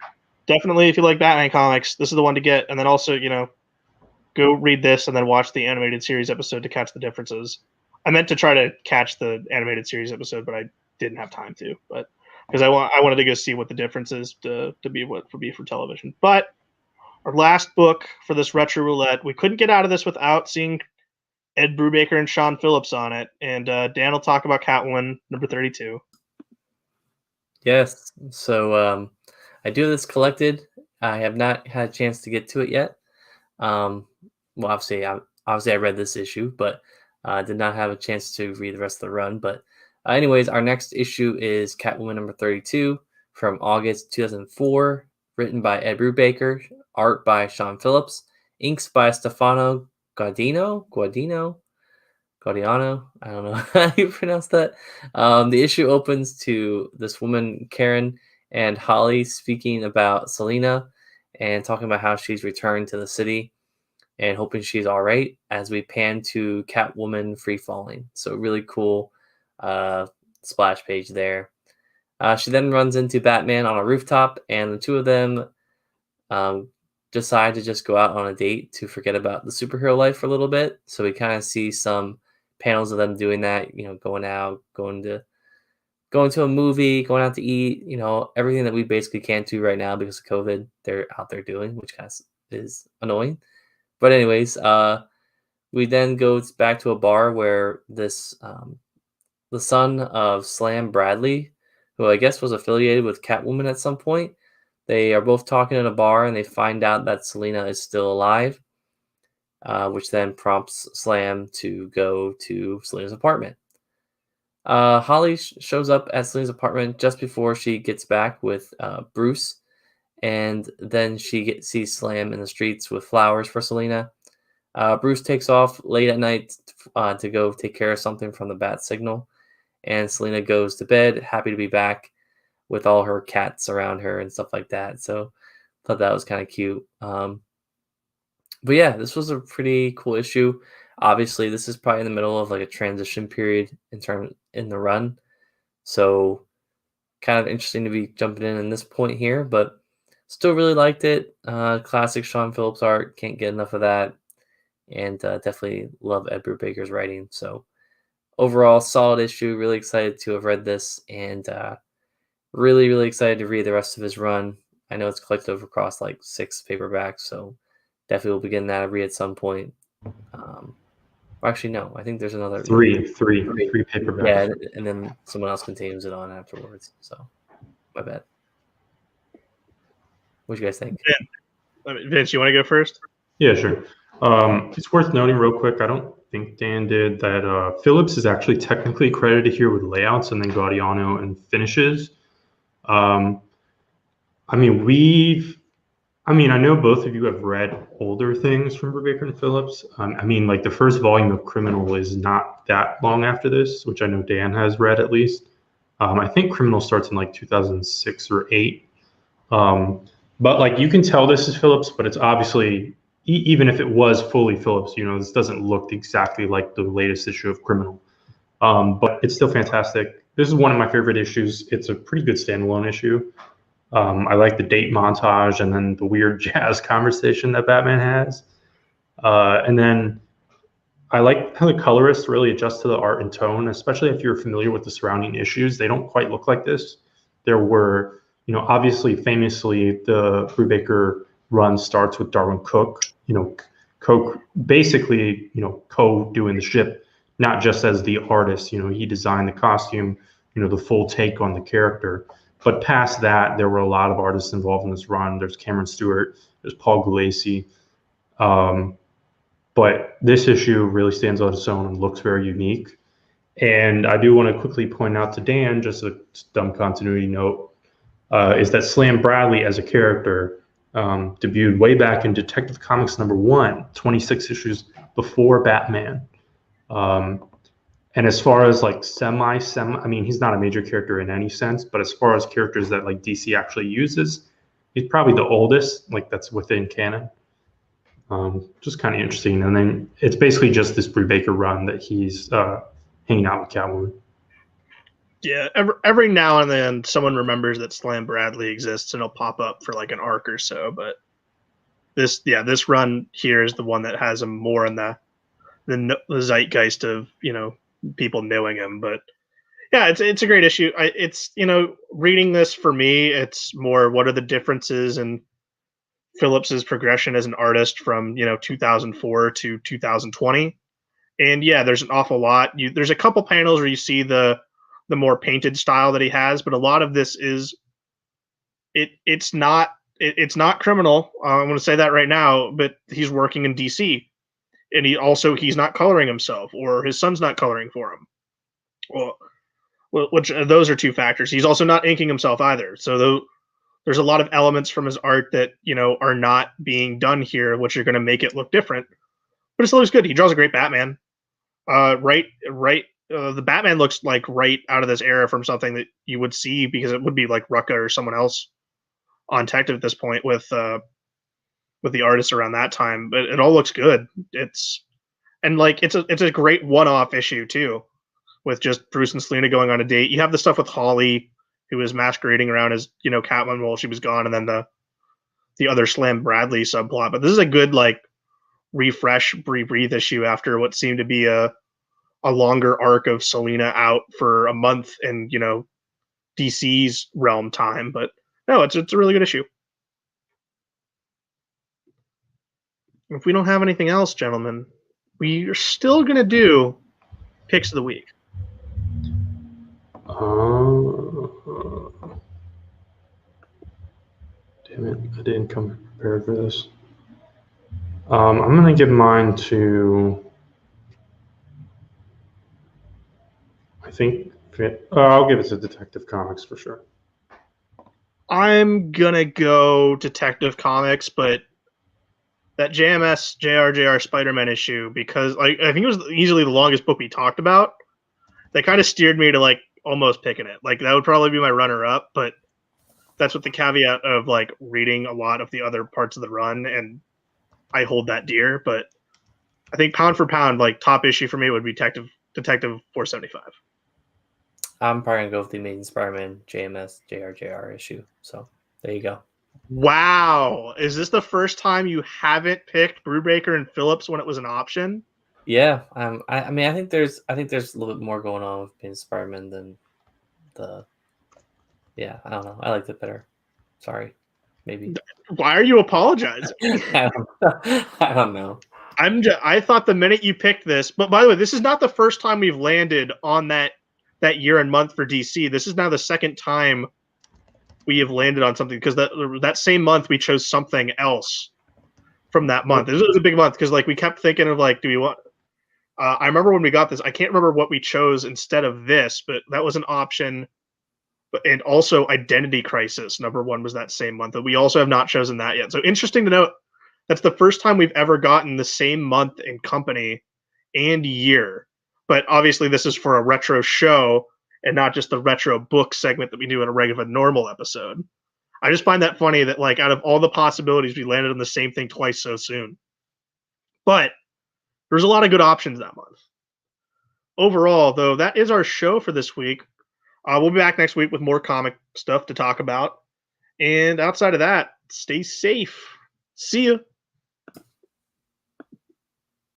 definitely, if you like Batman comics, this is the one to get. And then also, go read this and then watch the animated series episode to catch the differences. I meant to try to catch the animated series episode, but I didn't have time to. But because I wanted to go see what the difference is to be for television. But our last book for this retro roulette, we couldn't get out of this without seeing Ed Brubaker and Sean Phillips on it, and Dan will talk about Catwoman number 32. Yes, so I do have this collected. I have not had a chance to get to it yet. Well, obviously I read this issue, but did not have a chance to read the rest of the run. But anyways, our next issue is Catwoman number 32 from August 2004, written by Ed Brubaker, art by Sean Phillips, inks by Stefano Guadiano. I don't know how you pronounce that. The issue opens to this woman, Karen, and Holly speaking about Selena and talking about how she's returned to the city and hoping she's all right as we pan to Catwoman free falling. So really cool splash page there. She then runs into Batman on a rooftop, and the two of them decide to just go out on a date to forget about the superhero life for a little bit. So we kind of see some panels of them doing that, going out, going to a movie, going out to eat, everything that we basically can't do right now because of COVID, they're out there doing, which kind of is annoying. But anyways, we then go back to a bar where this the son of Slam Bradley, who I guess was affiliated with Catwoman at some point, they are both talking in a bar and they find out that Selena is still alive, which then prompts Slam to go to Selena's apartment. Holly shows up at Selena's apartment just before she gets back with Bruce, and then she sees Slam in the streets with flowers for Selena. Bruce takes off late at night to go take care of something from the bat signal, and Selena goes to bed, happy to be back with all her cats around her and stuff like that. So I thought that was kind of cute. But yeah, this was a pretty cool issue. Obviously, this is probably in the middle of like a transition period in the run. So kind of interesting to be jumping in this point here, but still really liked it. Classic Sean Phillips art. Can't get enough of that. And definitely love Ed Brubaker's writing. So overall, solid issue. Really excited to have read this, and really, really excited to read the rest of his run. I know it's collected across like 6 paperbacks, so definitely will be getting that read at some point. Actually, no, I think there's another three paperbacks. Yeah, and then someone else continues it on afterwards. So, my bad. What do you guys think? Vince, you want to go first? Yeah, sure. It's worth noting real quick, I don't think Dan did, that Phillips is actually technically credited here with layouts and then Guadiano and finishes. I know both of you have read older things from Brubaker and Phillips. Like the first volume of Criminal is not that long after this, which I know Dan has read at least. I think Criminal starts in like 2006 or 8. But like you can tell this is Phillips, but it's obviously, even if it was fully Phillips, this doesn't look exactly like the latest issue of Criminal. But it's still fantastic. This is one of my favorite issues. It's a pretty good standalone issue. I like the date montage and then the weird jazz conversation that Batman has. And then I like how the colorists really adjust to the art and tone, especially if you're familiar with the surrounding issues. They don't quite look like this. There were, obviously, famously, the Brubaker run starts with Darwin Cook, Cook basically, co-doing the ship, not just as the artist, he designed the costume, the full take on the character. But past that, there were a lot of artists involved in this run. There's Cameron Stewart, there's Paul Gulacy. But this issue really stands on its own and looks very unique. And I do want to quickly point out to Dan, just a dumb continuity note, is that Slam Bradley as a character debuted way back in Detective Comics number 1, 26 issues before Batman. And as far as like he's not a major character in any sense, but as far as characters that like DC actually uses, he's probably the oldest, like that's within canon. Just kind of interesting. And then it's basically just this Brubaker run that he's hanging out with Catwoman. Yeah, every now and then someone remembers that Slam Bradley exists and it'll pop up for like an arc or so, but this run here is the one that has him more in the zeitgeist of people knowing him. But yeah, it's a great issue. It's reading this for me, it's more what are the differences in Phillips's progression as an artist from 2004 to 2020. And yeah, there's an awful lot. There's a couple panels where you see the more painted style that he has, but a lot of this is it's not criminal. I'm going to say that right now, but he's working in DC, and he's not coloring himself, or his son's not coloring for him. Well, which those are two factors. He's also not inking himself either. So there's a lot of elements from his art that are not being done here, which are going to make it look different. But it still looks good. He draws a great Batman. The Batman looks like right out of this era from something that you would see, because it would be like Rucka or someone else on Detective at this point with the artists around that time. But it all looks good. It's a great one-off issue too, with just Bruce and Selena going on a date. You have the stuff with Holly, who was masquerading around as Catwoman while she was gone, and then the other Slam Bradley subplot. But this is a good refresh, breathe issue after what seemed to be a longer arc of Selena out for a month in DC's realm time. But no, it's a really good issue. If we don't have anything else, gentlemen, we are still gonna do picks of the week. Damn it, I didn't come prepared for this. I'm gonna give mine to, I think, I'll give it to Detective Comics for sure. I'm gonna go Detective Comics, but that JMS JRJR Spider-Man issue, because I think it was easily the longest book we talked about, that kind of steered me to almost picking it. That would probably be my runner-up, but that's with the caveat of reading a lot of the other parts of the run, and I hold that dear. But I think pound for pound, top issue for me would be Detective 475. I'm probably gonna go with the Amazing Spider-Man JMS JRJR issue. So there you go. Wow, is this the first time you haven't picked Brubaker and Phillips when it was an option? Yeah, I mean, I think there's a little bit more going on with Amazing Spider-Man than the. Yeah, I don't know. I liked it better. Sorry, maybe. Why are you apologizing? I don't know. I thought the minute you picked this, but by the way, this is not the first time we've landed on that year and month for DC. This is now the second time we have landed on something, because that same month we chose something else from that month. This was a big month because we kept thinking of do we want. I remember when we got this. I can't remember what we chose instead of this, but that was an option. And also Identity Crisis #1 was that same month, but we also have not chosen that yet. So interesting to note, that's the first time we've ever gotten the same month and company and year. But obviously this is for a retro show and not just the retro book segment that we do in a regular normal episode. I just find that funny that out of all the possibilities, we landed on the same thing twice so soon. But there's a lot of good options that month. Overall, though, that is our show for this week. We'll be back next week with more comic stuff to talk about. And outside of that, stay safe. See you.